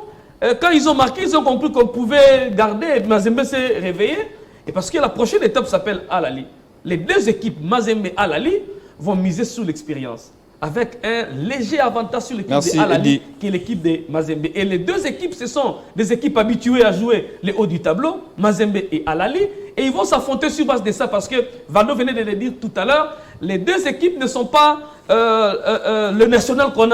quand ils ont marqué, ils ont compris qu'on pouvait garder, et Mazembe s'est réveillé. Et parce que la prochaine étape s'appelle Al-Ali. Les deux équipes, Mazembe et Al-Ali, vont miser sur l'expérience. Avec un léger avantage sur l'équipe de Al-Ali, qui est l'équipe de Mazembe. Et les deux équipes, ce sont des équipes habituées à jouer les hauts du tableau, Mazembe et Al-Ali. Et ils vont s'affronter sur base de ça parce que Vano venait de le dire tout à l'heure, les deux équipes ne sont pas le national qu'on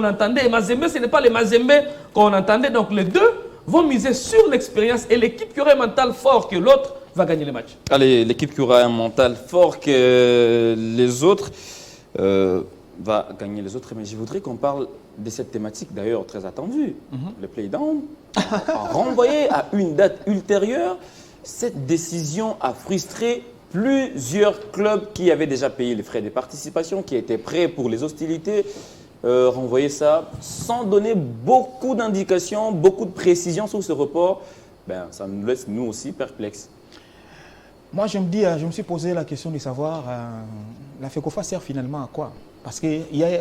entendait. Mazembe, ce n'est pas les Mazembe qu'on entendait. Donc les deux vont miser sur l'expérience et l'équipe qui aurait un mental fort que l'autre va gagner le match. Allez, l'équipe qui aura un mental fort que les autres va gagner les autres. Mais je voudrais qu'on parle de cette thématique d'ailleurs très attendue, le play-down. Renvoyé à une date ultérieure, cette décision a frustré plusieurs clubs qui avaient déjà payé les frais de participation, qui étaient prêts pour les hostilités. Renvoyer ça sans donner beaucoup d'indications, beaucoup de précisions sur ce report, ben, ça nous laisse nous aussi perplexes. Moi, je me suis posé la question de savoir, la FECOFA sert finalement à quoi? Parce que,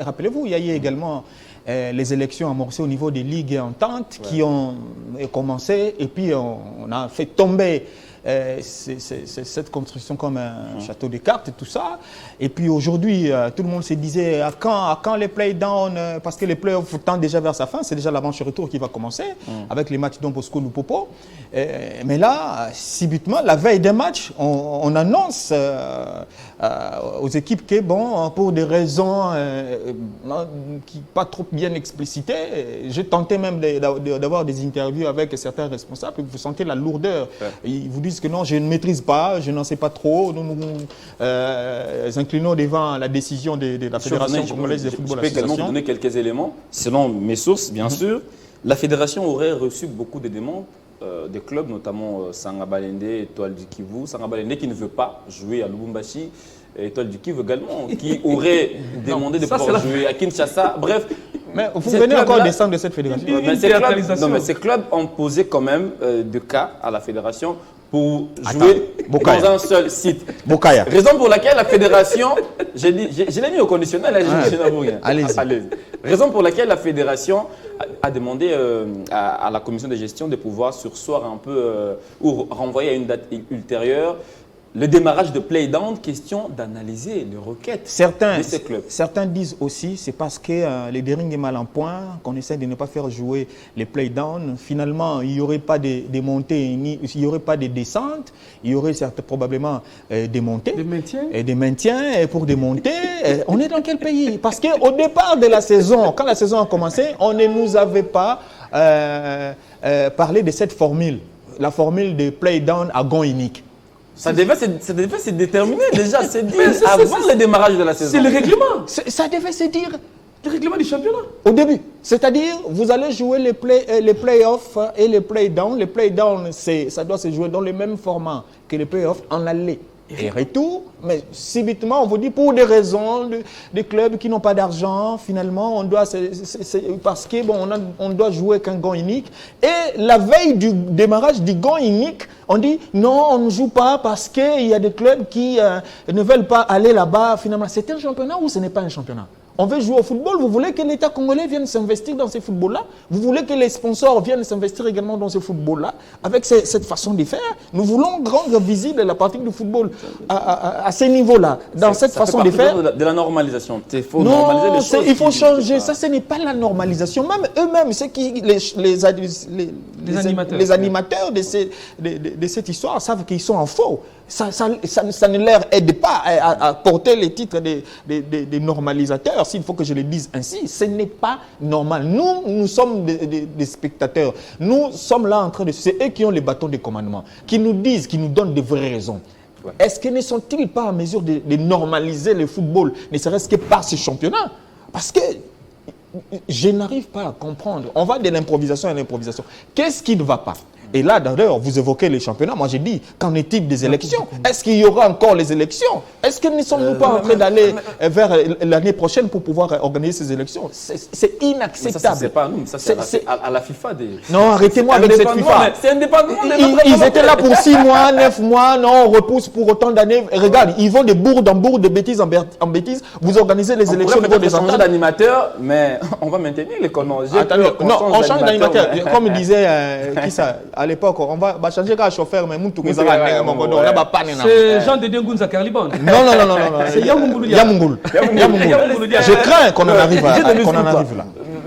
rappelez-vous, il y a eu également les élections amorcées au niveau des ligues et ententes qui ont commencé et puis on a fait tomber cette construction comme un château de cartes et tout ça. Et puis aujourd'hui, tout le monde se disait à quand les play-down, parce que les play-offs tendent déjà vers sa fin, c'est déjà la manche retour qui va commencer avec les matchs Don Bosco ou Popo. Mais là, subitement, la veille des matchs, on annonce aux équipes que, bon, pour des raisons qui pas trop bien explicitées, j'ai tenté même d'avoir des interviews avec certains responsables, et vous sentez la lourdeur. Ils vous disent que non, je ne maîtrise pas, je n'en sais pas trop, nous nous inclinons devant la décision de la Fédération congolaise de football. Je peux également vous donner quelques éléments. Selon mes sources, bien sûr, la Fédération aurait reçu beaucoup de demandes des clubs, notamment Sangabalende, Étoile du Kivu. Sangabalende qui ne veut pas jouer à Lubumbashi, Étoile du Kivu également, qui aurait demandé de pouvoir jouer à Kinshasa. Bref. Mais vous venez encore descendre de cette fédération. Mais ces clubs ont posé quand même de cas à la fédération pour jouer dans un seul site. Bokaya. Raison pour laquelle la fédération, je l'ai mis au conditionnel, je n'avoue rien. Allez-y. Raison pour laquelle la fédération a demandé à la commission de gestion de pouvoir surseoir un peu ou renvoyer à une date ultérieure le démarrage de play-down, question d'analyser les requêtes de ces clubs. Certains disent aussi c'est parce que les Dering est mal en point, qu'on essaie de ne pas faire jouer les play-down. Finalement, il n'y aurait pas de montées, il n'y aurait pas de descentes, il y aurait probablement des montées. Des maintiens. Et pour des montées, on est dans quel pays? Parce qu'au départ de la saison, quand la saison a commencé, on ne nous avait pas parlé de cette formule, la formule de play-down à gond unique. Ça devait se déterminer déjà, c'est dit avant le démarrage de la saison. C'est le règlement. Ça devait se dire. Le règlement du championnat. Au début. C'est-à-dire, vous allez jouer les play-offs et les play-down. Les play-down, ça doit se jouer dans le même format que les play-offs en aller et retour. Mais subitement, on vous dit pour des raisons, des clubs qui n'ont pas d'argent, finalement, on doit, parce que bon, on doit jouer qu'un gant unique. Et la veille du démarrage du gant unique, on dit non, on ne joue pas parce qu'il y a des clubs qui ne veulent pas aller là-bas. Finalement, c'est un championnat ou ce n'est pas un championnat? On veut jouer au football, vous voulez que l'État congolais vienne s'investir dans ce football-là? Vous voulez que les sponsors viennent s'investir également dans ce football-là? Avec cette façon de faire, nous voulons rendre visible la pratique du football à ce niveau-là, dans cette façon de faire. De la normalisation. Il faut normaliser les choses. Il faut changer. Ça, ce n'est pas la normalisation. Même eux-mêmes, les animateurs de cette histoire savent qu'ils sont en faux. Ça ne leur aide pas à porter les titres des normalisateurs, s'il faut que je le dise ainsi. Ce n'est pas normal. Nous sommes des spectateurs. Nous sommes là en train de... C'est eux qui ont les bâtons de commandement, qui nous disent, qui nous donnent de vraies raisons. Ouais. Est-ce qu'ils ne sont-ils pas en mesure de normaliser le football, ne serait-ce que par ce championnat? Parce que je n'arrive pas à comprendre. On va de l'improvisation à l'improvisation. Qu'est-ce qui ne va pas? Et là, d'ailleurs, vous évoquez les championnats. Moi, j'ai dit, qu'en est-il des élections? Est-ce qu'il y aura encore les élections? Est-ce que ne sommes-nous pas en train d'aller vers l'année prochaine pour pouvoir organiser ces élections? C'est inacceptable. C'est pas à nous, ça c'est à la FIFA. Non, arrêtez-moi avec cette FIFA. C'est indépendamment. Ils étaient là pour 6 mois, 9 mois. Non, on repousse pour autant d'années. Regarde, ils vont de bourde en bourde, de bêtises en bêtises. Vous organisez les élections au niveau des changer d'animateur, mais on va maintenir les connoms. Non, on change d'animateur. Comme disait qui ça à l'époque, on va changer de chauffeur, mais nous, c'est Jean de Dengounza Carlibon. Non. C'est Yamoungoul. Je crains qu'on en arrive là.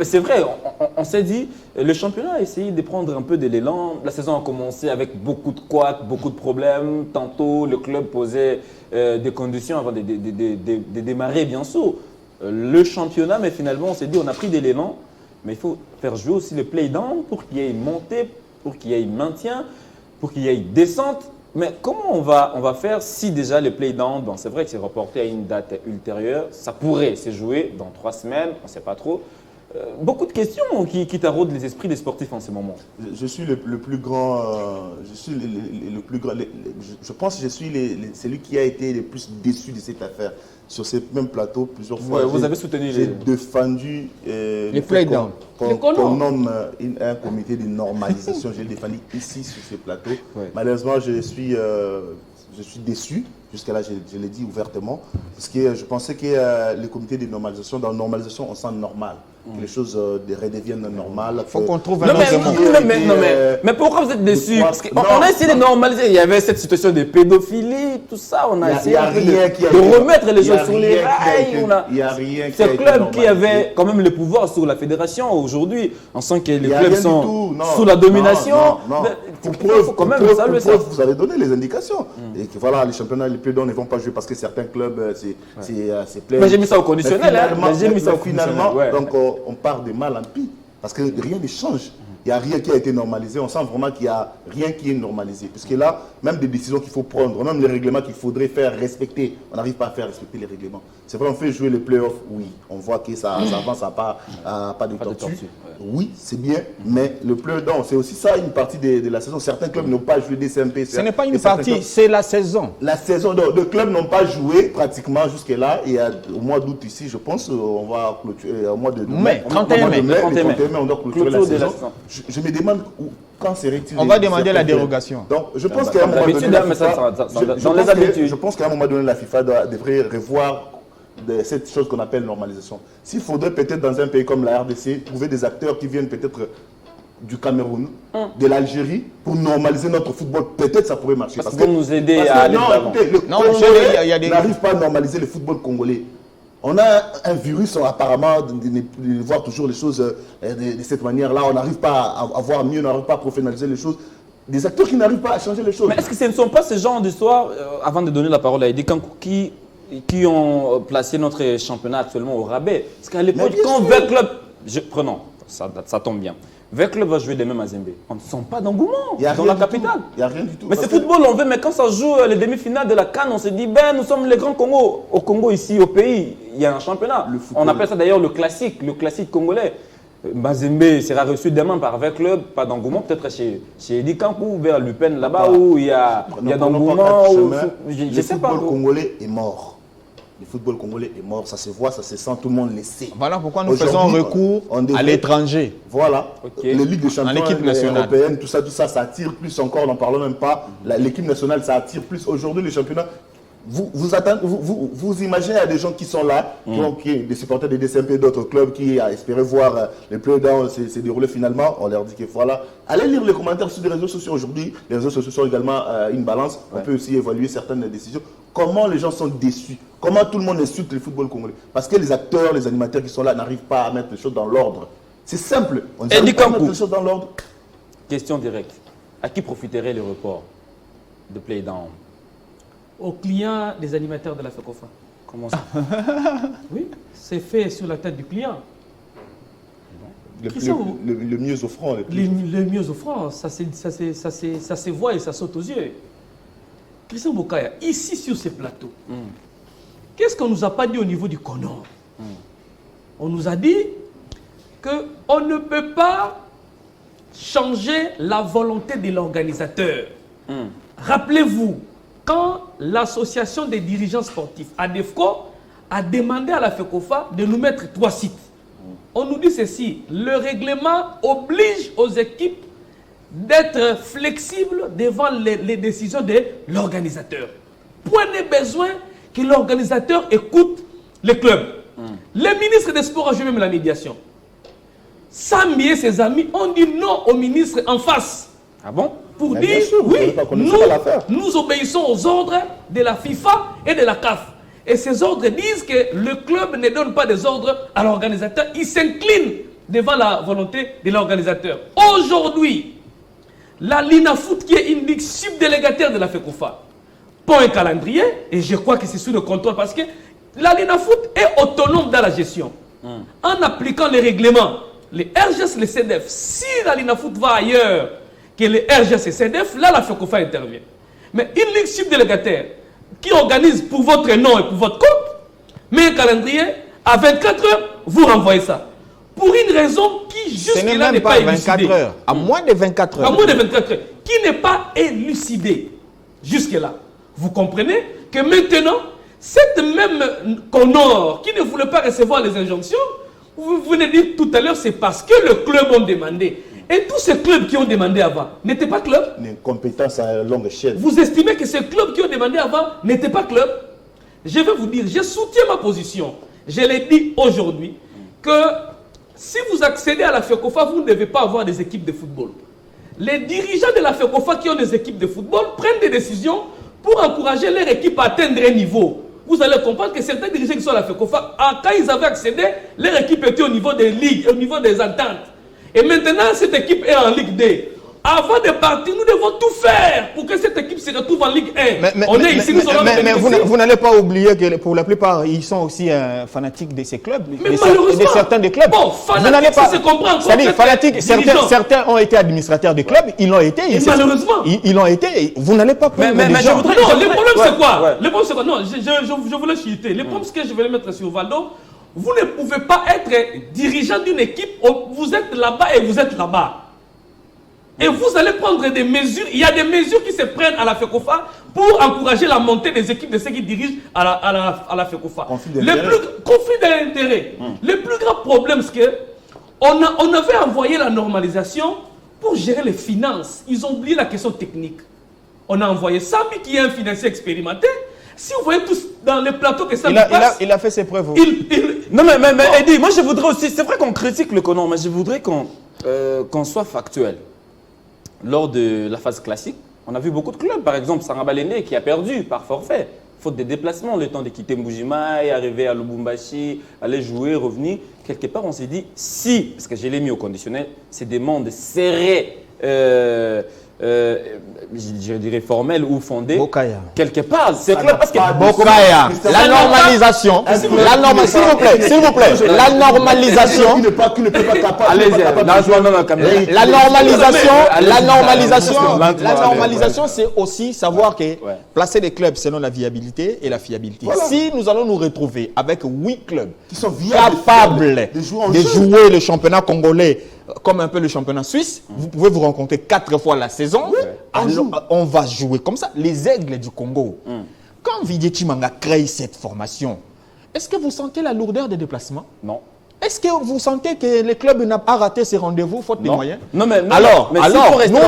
C'est vrai, on s'est dit, le championnat a essayé de prendre un peu de l'élan. La saison a commencé avec beaucoup de couacs, beaucoup de problèmes. Tantôt, le club posait des conditions avant de démarrer, bien sûr, le championnat. Mais finalement, on s'est dit, on a pris de l'élan. Mais il faut faire jouer aussi le play-down pour qu'il y ait une montée, pour qu'il y ait maintien, pour qu'il y ait descente. Mais comment on va faire si déjà le play-down, bon, c'est vrai que c'est reporté à une date ultérieure, ça pourrait se jouer dans 3 semaines, on ne sait pas trop. Beaucoup de questions qui taraudent les esprits des sportifs en ce moment. Je suis le plus grand, je pense que je suis celui qui a été le plus déçu de cette affaire. Sur ce même plateau, plusieurs fois, vous avez soutenu j'ai défendu les play-down. Qu'on nomme un comité de normalisation. J'ai défendu ici sur ce plateau. Ouais. Malheureusement, je suis déçu. Jusqu'à là, je l'ai dit ouvertement. Parce que je pensais que le comité de normalisation, dans la normalisation, on sent normal. Que les choses redeviennent normales. Il faut qu'on trouve un autre mot. Mais pourquoi vous êtes déçus? Parce qu'on a essayé de normaliser. Il y avait cette situation de pédophilie, tout ça. On a essayé de remettre les choses sur les rails. Il n'y a rien qui ce club qui avait quand même le pouvoir sur la fédération aujourd'hui, on sent que les clubs sont sous la domination. Pour preuve, vous avez donné les indications. Et que voilà, les championnats, les play-downs ne vont pas jouer parce que certains clubs, c'est plein. Mais j'ai mis ça au conditionnel. Finalement, donc on part de mal en pis. Parce que rien ne change. Il n'y a rien qui a été normalisé. On sent vraiment qu'il n'y a rien qui est normalisé. Puisque là, même des décisions qu'il faut prendre, même les règlements qu'il faudrait faire respecter, on n'arrive pas à faire respecter les règlements. C'est vrai, on fait jouer les playoffs, oui. On voit que ça avance pas de tortue. Oui, c'est bien, mais le play-down, c'est aussi ça une partie de la saison. Certains clubs n'ont pas joué des CMP. Ce n'est pas une partie, c'est la saison. La saison, donc, les clubs n'ont pas joué pratiquement jusque-là. Et au mois d'août ici, je pense, on va clôturer, au mois de mai, 31 mai, on doit clôturer la saison. Je me demande quand serait-il. On va demander la dérogation. Donc, je pense qu'à un moment donné, je pense qu'à un moment donné, la FIFA devrait revoir cette chose qu'on appelle normalisation. S'il faudrait peut-être dans un pays comme la RDC trouver des acteurs qui viennent peut-être du Cameroun, de l'Algérie, pour normaliser notre football, peut-être ça pourrait marcher. Parce que nous aider à aller de l'avant. Le n'arrive pas à normaliser le football congolais. On a un virus apparemment de voir toujours les choses de cette manière-là. On n'arrive pas à voir mieux, on n'arrive pas à professionnaliser les choses. Des acteurs qui n'arrivent pas à changer les choses. Mais est-ce que ce ne sont pas ce genre d'histoires, avant de donner la parole à Eddie Kankou, qui ont placé notre championnat actuellement au rabais? Parce qu'à l'époque, quand Vert Club, prenons, ça tombe bien, Vert Club va jouer demain à Zembé. On ne sent pas d'engouement dans la capitale. Il n'y a rien du tout. Mais c'est football, on veut, mais quand ça joue les demi-finales de la CAN, on se dit, ben nous sommes les grands Congo. Au Congo, ici, au pays, il y a un championnat. On appelle ça d'ailleurs le classique congolais. Mazembe sera reçu demain par Vert Club, pas d'engouement, peut-être chez Eddie Kankou, vers Lupin là-bas où il y a d'engouement. Le football congolais est mort. Le football congolais est mort, ça se voit, ça se sent, tout le monde le sait. Voilà pourquoi nous faisons recours à l'étranger. Voilà, les Ligues des Champions européennes, tout ça, ça attire plus encore, n'en parlons même pas. L'équipe nationale, ça attire plus. Aujourd'hui, les championnats, vous imaginez, il y a des gens qui sont là, des supporters des DCMP, d'autres clubs qui espéraient voir les play-downs se dérouler finalement. On leur dit que voilà. Allez lire les commentaires sur les réseaux sociaux aujourd'hui. Les réseaux sociaux sont également une balance. On peut aussi évaluer certaines décisions. Comment les gens sont déçus? Comment tout le monde insulte le football congolais? Parce que les acteurs, les animateurs qui sont là n'arrivent pas à mettre les choses dans l'ordre. C'est simple. On n'arrive pas à mettre les choses dans l'ordre. Question directe. À qui profiterait le report de play-down? Aux clients des animateurs de la FECOFA. Comment ça? Oui, c'est fait sur la tête du client. Le mieux offrant. Le mieux offrant, ça se voit et ça saute aux yeux. Christian Bokaya, ici sur ce plateau, qu'est-ce qu'on ne nous a pas dit au niveau du Conor? On nous a dit qu'on ne peut pas changer la volonté de l'organisateur. Rappelez-vous, quand l'association des dirigeants sportifs, ADEFCO, a demandé à la FECOFA de nous mettre 3 sites. On nous dit ceci, le règlement oblige aux équipes d'être flexibles devant les décisions de l'organisateur. Point de besoin que l'organisateur écoute les clubs. Le ministre des Sports a joué même la médiation. Samy et ses amis ont dit non au ministre en face. Ah bon? Pour Mais dire, bien sûr, oui, vous nous obéissons aux ordres de la FIFA et de la CAF. Et ces ordres disent que le club ne donne pas des ordres à l'organisateur. Il s'incline devant la volonté de l'organisateur. Aujourd'hui, la Linafoot, qui est une ligue subdélégataire de la FECOFA, pond un calendrier, et je crois que c'est sous le contrôle, parce que la Linafoot est autonome dans la gestion. En appliquant les règlements, les RGS, les CDF, si la Linafoot va ailleurs que les RGS et CDF, là la FECOFA intervient. Mais une ligue subdélégataire qui organise pour votre nom et pour votre compte, met un calendrier, à 24 heures, vous renvoyez ça. Pour une raison qui jusque-là n'est pas élucidée. 24 heures, à moins de 24 heures. À moins de 24 heures, qui n'est pas élucidée jusque-là. Vous comprenez que maintenant, cette même Connor qui ne voulait pas recevoir les injonctions, vous venez de dire tout à l'heure, c'est parce que le club a demandé. Et tous ces clubs qui ont demandé avant n'étaient pas clubs. Une compétence à longue échelle. Vous estimez que ces clubs qui ont demandé avant n'étaient pas clubs? Je vais vous dire, je soutiens ma position. Je l'ai dit aujourd'hui, que si vous accédez à la FECOFA, vous ne devez pas avoir des équipes de football. Les dirigeants de la FECOFA qui ont des équipes de football prennent des décisions pour encourager leur équipe à atteindre un niveau. Vous allez comprendre que certains dirigeants qui sont à la FECOFA, quand ils avaient accédé, leur équipe était au niveau des ligues, au niveau des ententes. Et maintenant, cette équipe est en Ligue 2. Avant de partir, nous devons tout faire pour que cette équipe se retrouve en Ligue 1. Mais vous n'allez pas oublier que pour la plupart, ils sont aussi fanatiques de ces clubs, mais malheureusement, de certains des clubs. Bon, fanatique, ça se comprend. C'est-à-dire, fanatiques, certains ont été administrateurs des clubs, ils l'ont été. Et malheureusement. Ils l'ont été. Vous n'allez pas prendre mais je voudrais... Non, le problème c'est quoi? Le problème c'est quoi? Non, je voulais chuter. Le problème c'est que je vais le mettre sur Valdo. Vous ne pouvez pas être dirigeant d'une équipe, vous êtes là-bas et vous êtes là-bas. Et vous allez prendre des mesures, il y a des mesures qui se prennent à la FECOFA pour encourager la montée des équipes de ceux qui dirigent à la FECOFA. Conflit d'intérêt. Le plus grand problème, c'est qu'on avait envoyé la normalisation pour gérer les finances. Ils ont oublié la question technique. On a envoyé Samy, qui est un financier expérimenté. Si vous voyez tous dans les plateaux que ça passe... Il a fait ses preuves. Non, mais Eddie, moi je voudrais aussi... C'est vrai qu'on critique le Conan, mais je voudrais qu'on soit factuel. Lors de la phase classique, on a vu beaucoup de clubs. Par exemple, Sarabalene qui a perdu par forfait. Faute de déplacement, le temps de quitter Mbujimaï, arriver à Lubumbashi, aller jouer, revenir. Quelque part, on s'est dit, si, parce que je l'ai mis au conditionnel, ces demandes serrées, je dirais formelles ou fondées, Bokaya. Quelque part, c'est clair parce que... Bokaya, la normalisation, s'il vous plaît, la normalisation... La normalisation, c'est aussi savoir que placer les clubs selon la viabilité et la fiabilité. Voilà. Si nous allons nous retrouver avec 8 clubs qui sont capables de jouer le championnat congolais comme un peu le championnat suisse, vous pouvez vous rencontrer 4 fois la saison. Oui, alors, on va jouer comme ça. Les Aigles du Congo. Quand Vidi Chimanga crée cette formation, est-ce que vous sentez la lourdeur des déplacements? Non. Est-ce que vous sentez que les clubs n'ont pas raté ces rendez-vous faute des moyens? Non, mais alors, nous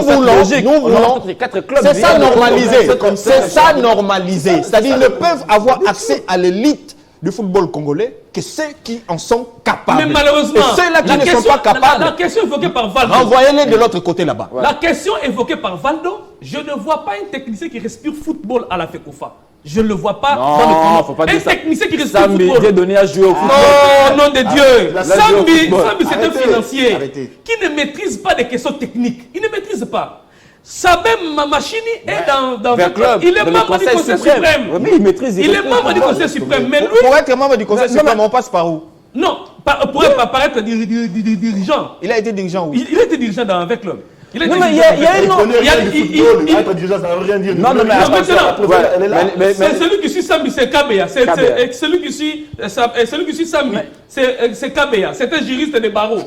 voulons c'est ça normalisé. C'est ça normalisé. C'est-à-dire qu'ils ne peuvent avoir accès à l'élite du football congolais que ceux qui en sont capables. Mais malheureusement, et ceux-là qui ne sont pas capables, la question évoquée par Valdo, renvoyez-les de l'autre côté là-bas. Ouais. La question évoquée par Valdo, je ne vois pas un technicien qui respire football à la FECOFA. Je ne le vois pas dans le faut pas dire un ça. technicien qui respire Sambi football. donné à jouer au football. Non, nom de Dieu. Sambi, c'est un financier qui ne maîtrise pas des questions techniques. Il ne maîtrise pas. Sabem Machini est dans le club. Il est membre du Conseil suprême. Oui, il maîtrise. Il est membre du Conseil suprême. Mais lui, pour être membre du Conseil suprême, on passe par où? Non, pour être dirigeant. Il a été dirigeant où? Il a été dirigeant dans un club. Il est Non, mais il y dirigeant. a une autre. Il y a du football, être dirigeant, ça ne veut rien dire. Non, mais Non, maintenant, elle est là. c'est celui qui suit Sambi, c'est Kabea. C'est celui qui suit Sambi, c'est Kabea. C'est un juriste des barreaux.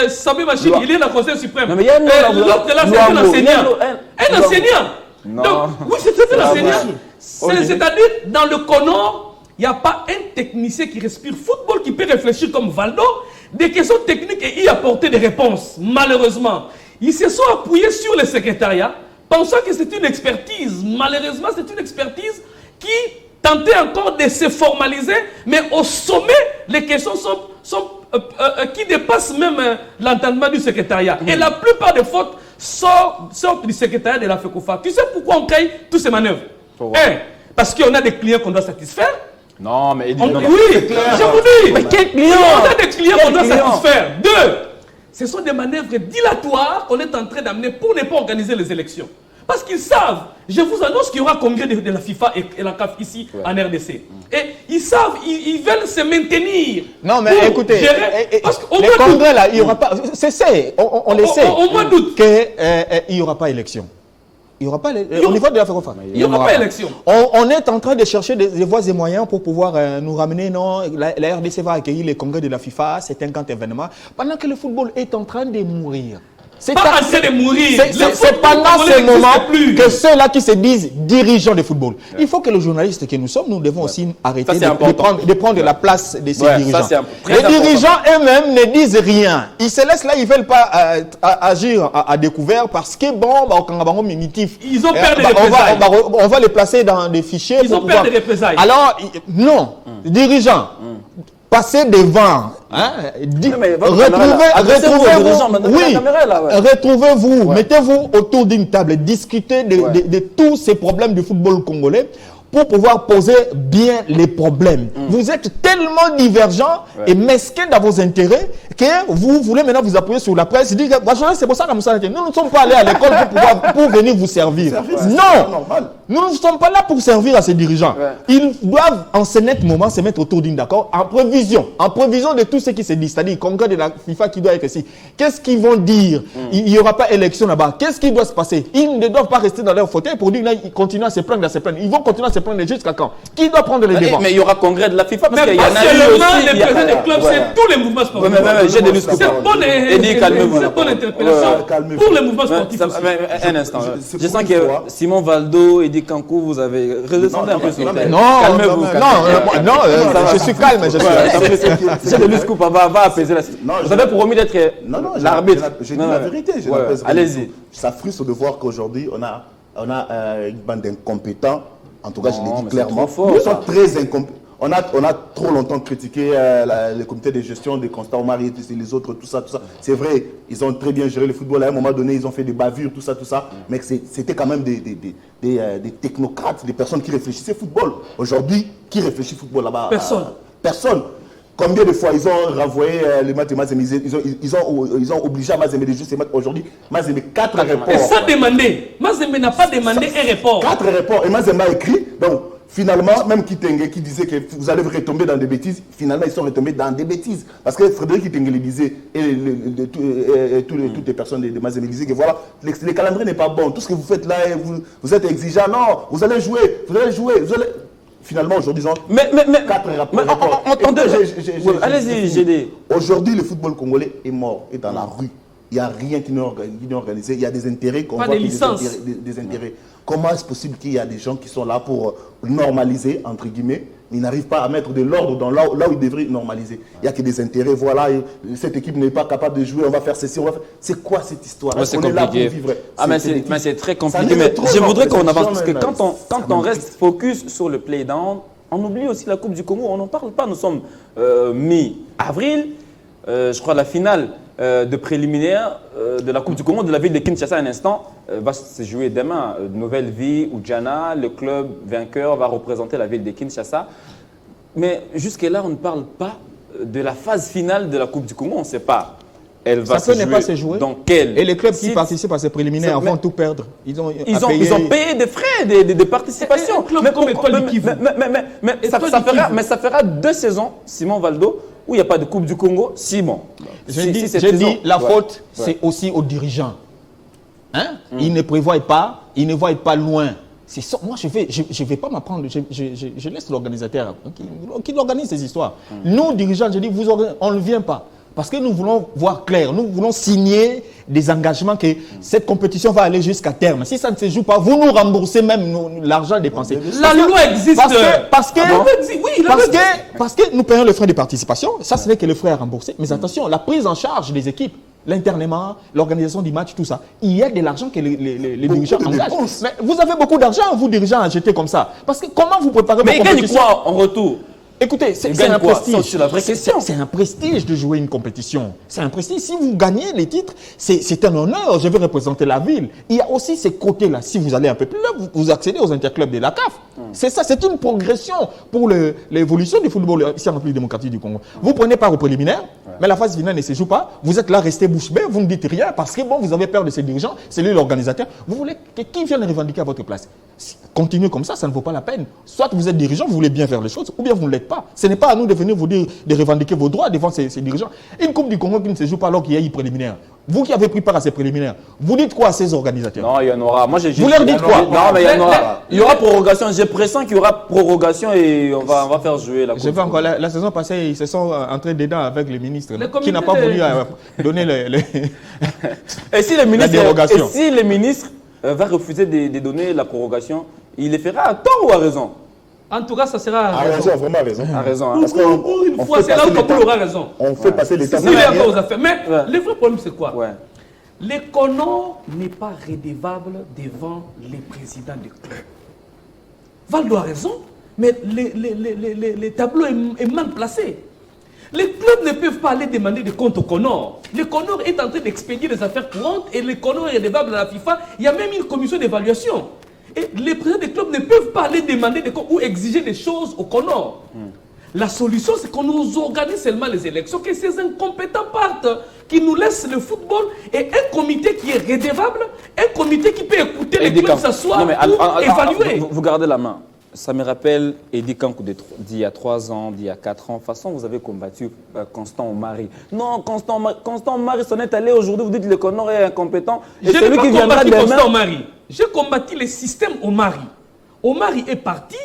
Sambi Machine, il est dans le Conseil suprême. Non, mais il y a une l'autre là, c'est un enseignant. Un enseignant. Non. Donc, oui, c'est un enseignant. C'est-à-dire, dans le Conor, il n'y a pas un technicien qui respire football qui peut réfléchir comme Valdo, des questions techniques et y apporter des réponses. Malheureusement, ils se sont appuyés sur le secrétariat, pensant que c'est une expertise. Malheureusement, c'est une expertise qui tentait encore de se formaliser, mais au sommet, les questions qui dépassent même l'entendement du secrétariat. Et la plupart des fautes sortent du secrétariat de la FECOFA. Tu sais pourquoi on crée toutes ces manœuvres? Un, parce qu'on a des clients qu'on doit satisfaire. Non, mais Oui, je vous dis. Mais quel client? On a des clients qu'on doit satisfaire. Deux, ce sont des manœuvres dilatoires qu'on est en train d'amener pour ne pas organiser les élections. Parce qu'ils savent, je vous annonce qu'il y aura congrès de la FIFA et la CAF ici en RDC. Et ils savent, ils veulent se maintenir. Non, mais écoutez, les congrès là, il n'y aura pas. On le sait. Au mois d'août. Il n'y aura pas élection. Il n'y aura pas au niveau de la FECOFA. Il n'y aura pas élection. On est en train de chercher des voies et moyens pour pouvoir nous ramener. Non, la RDC va accueillir les congrès de la FIFA, c'est un grand événement. Pendant que le football est en train de mourir. C'est pas assez de mourir. C'est pendant ce moment que ceux-là qui se disent dirigeants de football. Il faut que les journalistes que nous sommes, nous devons aussi arrêter de prendre la place de ces dirigeants. Les dirigeants eux-mêmes ne disent rien. Ils se laissent là, ils ne veulent pas agir à découvert parce que bon, ils ont peur des représailles. On va les placer dans des fichiers. Ils ont peur des représailles. Alors, non, dirigeants. Passez devant, retrouvez-vous, mettez-vous autour d'une table, discutez de tous ces problèmes du football congolais pour pouvoir poser bien les problèmes. Vous êtes tellement divergents et mesquins dans vos intérêts que vous voulez maintenant vous appuyer sur la presse et dire que c'est pour ça que nous ne sommes pas allés à l'école pour venir vous servir. Non, nous ne sommes pas là pour servir à ces dirigeants. Ils doivent en ce net moment se mettre autour d'une d'accord en prévision de tout ce qui se dit, c'est-à-dire le congrès de la FIFA qui doit être ici. Qu'est-ce qu'ils vont dire? Il n'y aura pas élection là-bas. Qu'est-ce qui doit se passer? Ils ne doivent pas rester dans leur fauteuil pour dire qu'ils continuent à se plaindre, Ils vont continuer à se plaindre jusqu'à quand? Qui doit prendre les devants? Mais il y aura congrès de la FIFA parce qu'il y en a eu les présidents des clubs, c'est tous les mouvements sportifs. J'ai des muscles. C'est calmez-vous. C'est bonne interpellation pour les mouvements sportifs. Un instant. Je sens que Simon Valdo et Eddie Kankou, vous avez redescendu un peu sur le terrain. Calmez-vous. Non, je suis calme. J'ai des muscles, va apaiser la situation. Vous avez promis d'être l'arbitre. J'ai dit la vérité. Allez-y. Ça frustre de voir qu'aujourd'hui, on a une bande d'incompétents. En tout cas, je l'ai dit clairement. Ils sont très incompétents. On a trop longtemps critiqué le comité de gestion des Constant Omar et les autres, tout ça. C'est vrai, ils ont très bien géré le football. À un moment donné, ils ont fait des bavures, tout ça. Mais c'était quand même des technocrates, des personnes qui réfléchissaient football. Aujourd'hui, qui réfléchit football là-bas? Personne. Combien de fois ils ont renvoyé les matchs de Mazembe, ils ont obligé à Mazembe de jouer ces matchs. Aujourd'hui, Mazembe 4 reports. Et ça demandé. Mazembe n'a pas demandé un report. 4 reports. Et Mazembe a écrit. Donc, finalement, même Kitenge qui disait que vous allez retomber dans des bêtises, finalement, ils sont retombés dans des bêtises. Parce que Frédéric Kitenge le disait, et toutes les personnes de Mazembe disaient que voilà, le calendrier n'est pas bon. Tout ce que vous faites là, vous êtes exigeant. Non, vous allez jouer. Finalement, aujourd'hui, ils ont 4 rapports. Allez-y, GD. Aujourd'hui, le football congolais est mort, est dans la rue. Il n'y a rien qui n'est organisé. Il y a des intérêts qu'on voit. Pas de licence. Des intérêts. Comment est-ce possible qu'il y a des gens qui sont là pour normaliser, entre guillemets, mais ils n'arrivent pas à mettre de l'ordre là où ils devraient normaliser? Il n'y a que des intérêts. Voilà, cette équipe n'est pas capable de jouer, on va faire ceci, on va faire... C'est quoi cette histoire? C'est compliqué. Mais c'est très compliqué. Mais je voudrais qu'on avance parce que quand on reste focus sur le play-down, on oublie aussi la Coupe du Congo. On n'en parle pas. Nous sommes mi-avril. Je crois la finale de préliminaire de la Coupe du Congo de la ville de Kinshasa un instant va se jouer demain. Nouvelle Vie ou Djana, le club vainqueur va représenter la ville de Kinshasa. Mais jusque-là, on ne parle pas de la phase finale de la Coupe du Congo. On ne sait pas. Elle va se jouer dans quel Et les clubs qui participent à ces préliminaires vont tout perdre. Ils ont payé des frais de participation. Mais ça fera 2 saisons, Simon Valdo, où il n'y a pas de Coupe du Congo. Simon. J'ai dit, la faute, c'est aussi aux dirigeants. Hein? Ils ne prévoient pas, ils ne voient pas loin. C'est ça. Moi, je vais pas m'apprendre. Je laisse l'organisateur qui organise ces histoires. Nous, dirigeants, je dis, on ne vient pas. Parce que nous voulons voir clair. Nous voulons signer des engagements que cette compétition va aller jusqu'à terme. Si ça ne se joue pas, vous nous remboursez même l'argent dépensé. La loi existe. Parce que nous payons les frais de participation. Ça, c'est vrai que les frais à rembourser. Mais attention, la prise en charge des équipes, l'internement, l'organisation du match, tout ça. Il y a de l'argent que les dirigeants engagent. Mais vous avez beaucoup d'argent, vous dirigeants, à jeter comme ça. Parce que comment vous préparez vos compétitions? Mais ils gagnent quoi en retour? Écoutez, c'est un prestige. C'est la vraie question. C'est un prestige de jouer une compétition. C'est un prestige. Si vous gagnez les titres, c'est un honneur. Je vais représenter la ville. Il y a aussi ces côtés-là. Si vous allez un peu plus loin, vous accédez aux interclubs de la CAF. C'est ça, c'est une progression pour l'évolution du football ici en République démocratique du Congo. Vous prenez part au préliminaire, mais la phase finale ne se joue pas. Vous êtes là, resté bouche bée, vous ne dites rien parce que bon, vous avez peur de ces dirigeants. C'est lui l'organisateur. Vous voulez que qui vienne revendiquer à votre place? Continuez comme ça ne vaut pas la peine. Soit vous êtes dirigeant, vous voulez bien faire les choses, ou bien vous ne l'êtes pas. Ce n'est pas à nous de venir vous dire de revendiquer vos droits devant ces dirigeants. Une Coupe du Congo qui ne se joue pas alors qu'il y a eu préliminaire. Vous qui avez pris part à ces préliminaires, vous dites quoi à ces organisateurs? Non, il y en aura. Moi, vous leur dites quoi? Non, mais il y en aura. Il y aura prorogation. J'ai pressenti qu'il y aura prorogation et on va faire jouer la Coupe. Je vais encore. La saison passée, ils se sont entrés dedans avec les ministres qui n'ont pas voulu donner et si la dérogation. Et si les ministres va refuser de donner la prorogation, il les fera à tort ou à raison? En tout cas, ça sera à raison. Vraiment à raison. À raison. Parce pour une fois, c'est là où Kapolo aura raison. On fait passer l'État. C'est les aux affaires. Mais le vrai problème, c'est quoi? L'économie n'est pas redevable devant les présidents du club. Valdo a raison, mais les tableaux est mal placé. Les clubs ne peuvent pas aller demander des comptes au Conor. Le Conor est en train d'expédier des affaires courantes et le Conor est redevable à la FIFA. Il y a même une commission d'évaluation. Et les présidents des clubs ne peuvent pas aller demander des comptes ou exiger des choses au Conor. La solution, c'est qu'on nous organise seulement les élections, que ces incompétents partent, qui nous laissent le football et un comité qui est redevable, un comité qui peut écouter les clubs s'asseoir pour évaluer. Vous gardez la main. Ça me rappelle Eddie Kankou d'il y a 3 ans, d'il y a 4 ans. De toute façon, vous avez combattu Constant Omari. Non, Constant Omari s'en est allé aujourd'hui. Vous dites que le Conor est incompétent. Et celui qui viendra demain... Constant Omari. J'ai combattu le système Omari. Omari est parti.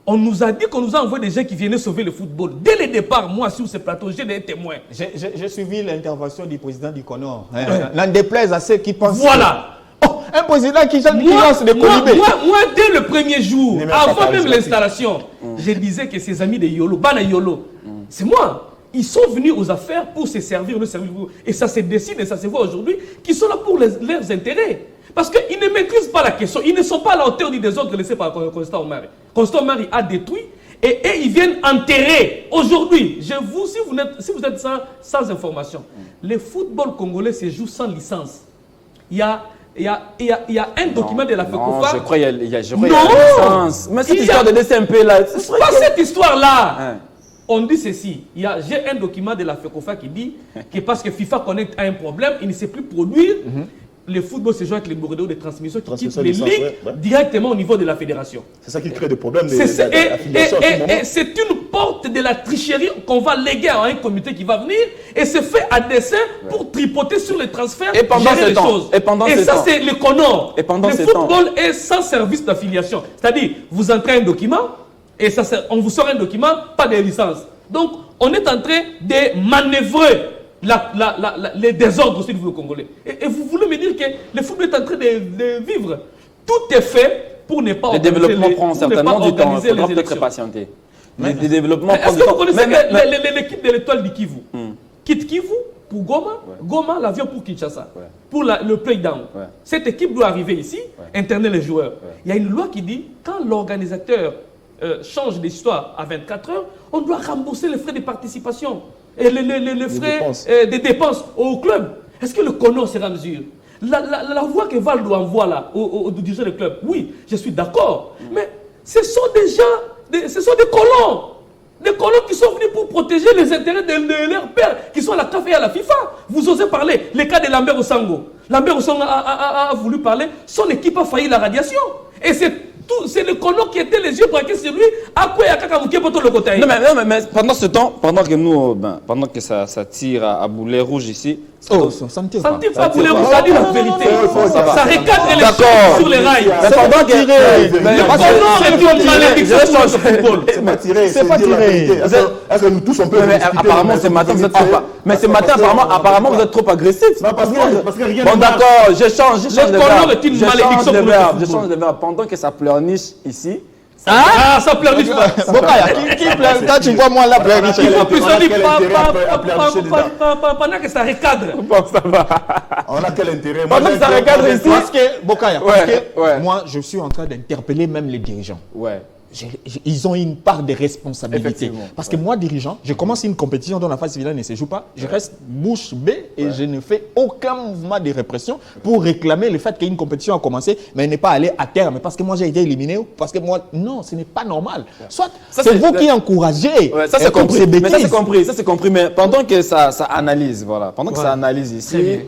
On nous a dit qu'on nous a envoyé des gens qui venaient sauver le football. Dès le départ, moi, sur ce plateau, j'ai des témoins. J'ai suivi l'intervention du président du Conor. N'en déplaise à ceux qui pensent... Voilà. Un président qui lance des colibés. Moi, dès le premier jour, avant même l'installation, je disais que ces amis de Yolo, Bana Yolo, c'est moi. Ils sont venus aux affaires pour se servir, et ça se décide et ça se voit aujourd'hui, qu'ils sont là pour leurs intérêts. Parce qu'ils ne maîtrisent pas la question. Ils ne sont pas à la hauteur du désordre laissé par Constant Omari. Constant Omari a détruit et ils viennent enterrer. Aujourd'hui, si vous êtes sans information, le football congolais se joue sans licence. Il y a un document de la FECOFA. Non, je crois qu'il y a une licence. Mais cette histoire de DCMP là, c'est pas cette histoire-là. On dit ceci, j'ai un document de la FECOFA qui dit que parce que FIFA Connect a un problème, il ne sait plus produire. Le football se joue avec les bordeaux de transmission qui quittent les ligues directement au niveau de la fédération. C'est ça qui crée des problèmes. Et c'est une porte de la tricherie qu'on va léguer à un comité qui va venir et c'est fait à dessein pour tripoter sur les transferts et pendant gérer les choses. Et ça, c'est le Conor. Le football est sans service d'affiliation. C'est-à-dire, vous entrez un document et on vous sort un document, pas de licence. Donc, on est en train de manœuvrer les désordres aussi du football congolais. Et vous voulez me dire que le football est en train de vivre. Tout est fait pour ne pas organiser les... Le développement prend certainement du temps. Il faudra peut-être patienter. Le développement prend du temps. Est-ce que vous connaissez l'équipe de l'Étoile du Kivu quitte Kivu pour Goma, Goma l'avion pour Kinshasa, pour le play-down. Cette équipe doit arriver ici, interner les joueurs. Il y a une loi qui dit quand l'organisateur change d'histoire à 24 heures, on doit rembourser les frais de participation. Et les frais des dépenses au club. Est-ce que le Conor sera en mesure? La voix que Valdo envoie là, au dirigeant du club, oui, je suis d'accord. Mais ce sont des gens, ce sont des colons. Des colons qui sont venus pour protéger les intérêts de leurs pères, qui sont à la CAF et à la FIFA. Vous osez parler. Le cas de Lambert Osango. Lambert Osango a voulu parler. Son équipe a failli la radiation. Et c'est le Conor qui était les yeux braqués sur lui. À quoi il y a Kakavuké pour tout le côté? Non, mais pendant ce temps, pendant que ça tire à boulet rouge ici, Oh, ça ne tire pas. Ça ne tire pas, voulez-vous, ça dit la vérité. Ça recadre les D'accord. choses sur les rails. Mais pendant que... C'est une malédiction sur le football. C'est pas tiré. C'est pas dire la tiré. vérité. Est-ce que nous tous on peut Mais discuter, apparemment, ce matin, vous êtes trop... Mais ce matin, apparemment, vous êtes trop agressif. Non, parce que rien Bon, ne d'accord, je change Le de color verbe. est une Je change malédiction de pour le verbe. football. Je change de verbe. Pendant que ça pleurniche ici, Ah, ça pleurniche pas. Bokaya, qui pleure quand tu vois moi là pleurnicher? Il faut plus ça dit quel intérêt à pleurnicher dedans? pendant que ça recadre. bon, ça va. On a quel intérêt? Pendant que ça recadre ici, Parce que, Bokaya, parce Ouais, que ouais. moi, je suis en train d'interpeller même les dirigeants. Ouais. Ils ont une part de responsabilité. Effectivement. Parce que moi, dirigeant, je commence une compétition dont la phase finale ne se joue pas. Je reste bouche bée et je ne fais aucun mouvement de répression pour réclamer le fait qu'une compétition a commencé, mais elle n'est pas allée à terme. Parce que moi, j'ai été éliminé. Parce que moi, non, ce n'est pas normal. Soit Ça, c'est c'est- vous qui encouragez. Ouais, ça c'est comme compris. ces Mais ça c'est bêtises. compris, ça c'est compris. Mais pendant que ça analyse, voilà, pendant que ça analyse ici, Très bien.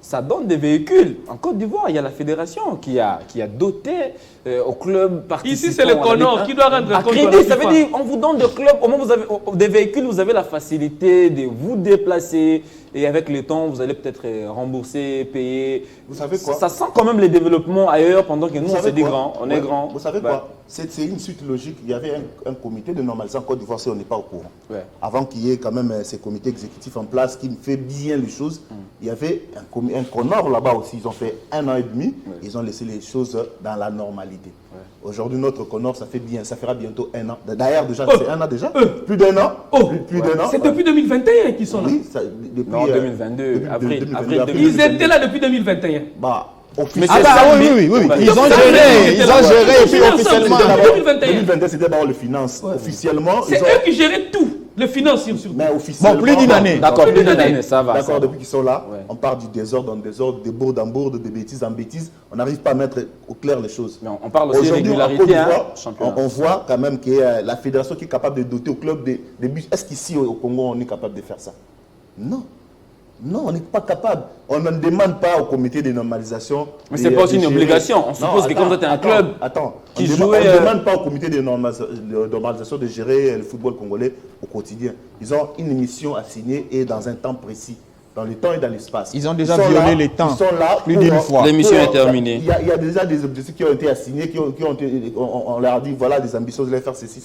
ça donne des véhicules. En Côte d'Ivoire, il y a la fédération qui a doté au club participant. Ici, c'est le Conor qui doit rendre à compte crédit. à la Ça veut FIFA. dire, on vous donne des clubs, au moins vous avez des véhicules, vous avez la facilité de vous déplacer. Et avec le temps, vous allez peut-être rembourser, payer. Vous savez quoi? Ça sent quand même les développements ailleurs pendant que nous, Vous on savez se dit quoi? grand, on est Ouais. grand. Vous savez Bah, quoi? C'est une suite logique. Il y avait un comité de normalisation en Côte d'Ivoire, si on n'est pas au courant. Ouais. Avant qu'il y ait quand même ces comités exécutifs en place qui fait bien les choses, il y avait un Conor là-bas aussi. Ils ont fait 1 an et demi. Ils ont laissé les choses dans la normalité. Aujourd'hui, notre Conor, ça fera bientôt 1 an. D'ailleurs, déjà, c'est 1 an déjà. Plus d'1 an. Plus d'1 an. C'est depuis 2021 qu'ils sont là. Oui, depuis Non, 2022, avril 2022. Ils étaient là depuis 2021. Bah, Mais officiellement. c'est Ah bah ça, oui. Ouais. Ils ont Donc, géré, c'était ils là. ont géré et puis C'était officiellement. ensemble. 2021. 2022, c'était d'abord les finances. Officiellement, C'est ils ont. eux qui géraient tout, les finances surtout. Mais officiellement. Bon, plus d'une année. D'accord, Plus plus d'une d'une année. année, ça va. ça D'accord, va. depuis qu'ils sont là, Ouais. on part du désordre en désordre, de bourde en bourde, de bêtises en bêtises. On n'arrive pas à mettre au clair les choses. Mais on parle aussi de Aujourd'hui, en Côte régularité, hein, d'Ivoire, championnat. on voit quand même que la fédération qui est capable de doter au club des buts. Est-ce qu'ici au Congo, on est capable de faire ça? Non. Non, on n'est pas capable. On ne demande pas au comité de normalisation. Mais c'est pas aussi une obligation. On suppose que comme vous êtes un club qui jouait, On ne demande pas au comité de normalisation de gérer le football congolais au quotidien. Ils ont une mission à signer et dans un temps précis. Dans le temps et dans l'espace. Ils ont déjà sont violé là, les temps Ils sont là plus pour- d'une fois. L'émission pour- est terminée. Il y a déjà des objectifs qui ont été assignés, on leur a dit voilà des ambitions, vous allez faire ceci,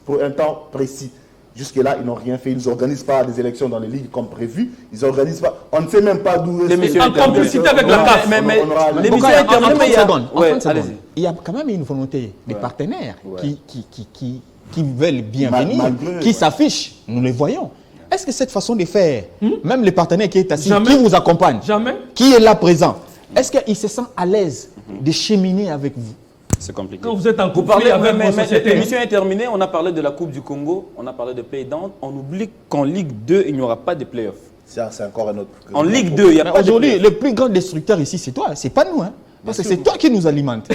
pour un temps précis. Jusque-là, ils n'ont rien fait. Ils n'organisent pas des élections dans les ligues comme prévu. Ils n'organisent pas. On ne sait même pas d'où L'émission En complicité avec la CAF. Mais l'émission Bokaya, est terminée, en mais il y 30 a... secondes, en Ouais, 30 secondes. allez-y. Il y a quand même une volonté des partenaires qui veulent bien venir, Malgré, qui s'affichent. Nous les voyons. Est-ce que cette façon de faire, même les partenaires qui est assis, Jamais. qui vous accompagnent, Jamais. qui est là présent, est-ce qu'ils se sentent à l'aise de cheminer avec vous? C'est compliqué. Quand vous êtes en Vous conflit parlez, avec mais vos sociétés. l'émission est terminée, on a parlé de la Coupe du Congo, on a parlé de play-down, on oublie qu'en Ligue 2, il n'y aura pas de play-off. C'est encore un autre. En Ligue 2, il n'y a Mais pas de aujourd'hui, play-off. le plus grand destructeur ici, c'est toi, c'est pas nous. Hein. Parce que c'est toi qui nous alimente.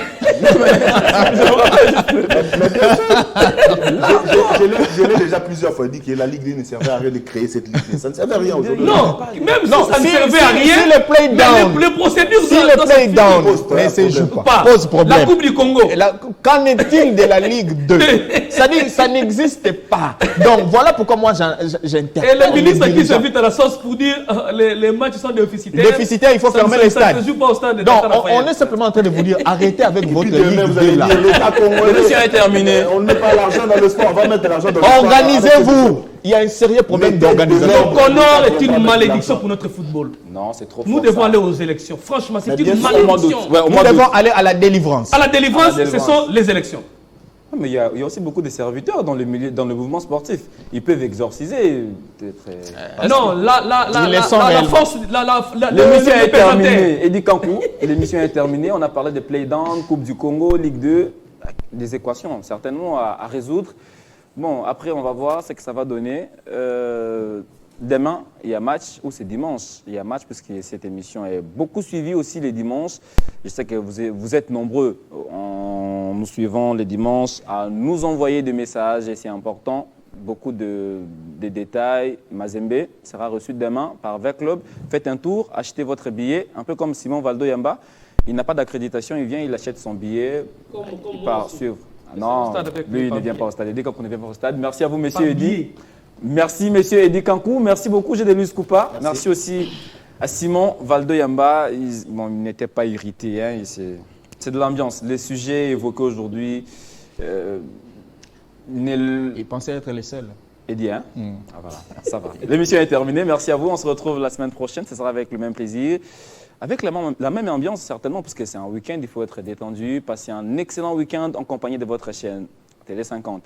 Je l'ai déjà plusieurs fois dit que la Ligue 2 ne servait à rien de créer cette Ligue 2. Ça ne servait à rien aujourd'hui. Non, même si Non, ça ne si- servait à si- rien. si le play mais down- les procédures Si dans- le dans play cette down pose ne se problème. joue pas, Pas. pose problème. La Coupe du Congo. Et qu'en est-il de la Ligue 2? C'est-à-dire ça n'existe pas. Donc voilà pourquoi moi j'interpelle. Et le ministre les qui dirigeants. s'invite à la sauce pour dire les matchs sont déficitaires. Déficitaire, il faut Ça fermer ne- les ça ne stades. se joue pas au stade de Donc Tata on Raphaël. est simplement en train de vous dire arrêtez avec votre Puis demain, Ligue vous 2 allez là. dire l'État congolais. L'émission est terminée. On ne met pas l'argent dans le sport, on va mettre l'argent dans le sport. Organisez-vous. Il y a un sérieux problème Mettez d'organisation. des Donc Honor est une malédiction pour notre football. Non, c'est trop Nous fort, devons ça. aller aux élections. Franchement, c'est Mais bien une sûr, Au mois d'août. malédiction. Ouais, au Nous mois d'août. devons aller à la délivrance. À la délivrance, À la délivrance. ce sont les élections. Mais il y a aussi beaucoup de serviteurs dans le milieu, dans le mouvement sportif. Ils peuvent exorciser. peut-être, Non, Ils les sont la réellement. force, L'émission le est représentant. terminée. Eddie Kankou, l'émission est terminée. On a parlé de play-down, Coupe du Congo, Ligue 2. Des équations certainement à résoudre. Bon, après, on va voir ce que ça va donner. Demain, il y a match, ou c'est dimanche. Il y a match parce que cette émission est beaucoup suivie aussi les dimanches. Je sais que vous êtes nombreux en nous suivant les dimanches à nous envoyer des messages et c'est important. Beaucoup de détails. Mazembe sera reçu demain par V-Club. Faites un tour, achetez votre billet, un peu comme Simon Valdo Yamba. Il n'a pas d'accréditation, il vient, il achète son billet, il part suivre. Ah non, lui, il ne vient pas au stade. Eddie Kankou ne vient pas au stade. Merci à vous, monsieur Eddie. Merci, monsieur Eddie Kankou. Merci beaucoup, Gédélus Koupa. Merci aussi À Simon Valdo-Yamba, il n'était pas irrité. Hein, c'est de l'ambiance. Les sujets évoqués aujourd'hui, Il pensait être les seuls. Eddie, hein? Ah, voilà, ça va. L'émission est terminée. Merci à vous. On se retrouve la semaine prochaine. Ce sera avec le même plaisir. Avec la même ambiance, certainement, parce que c'est un week-end. Il faut être détendu. Passez un excellent week-end en compagnie de votre chaîne Télé 50.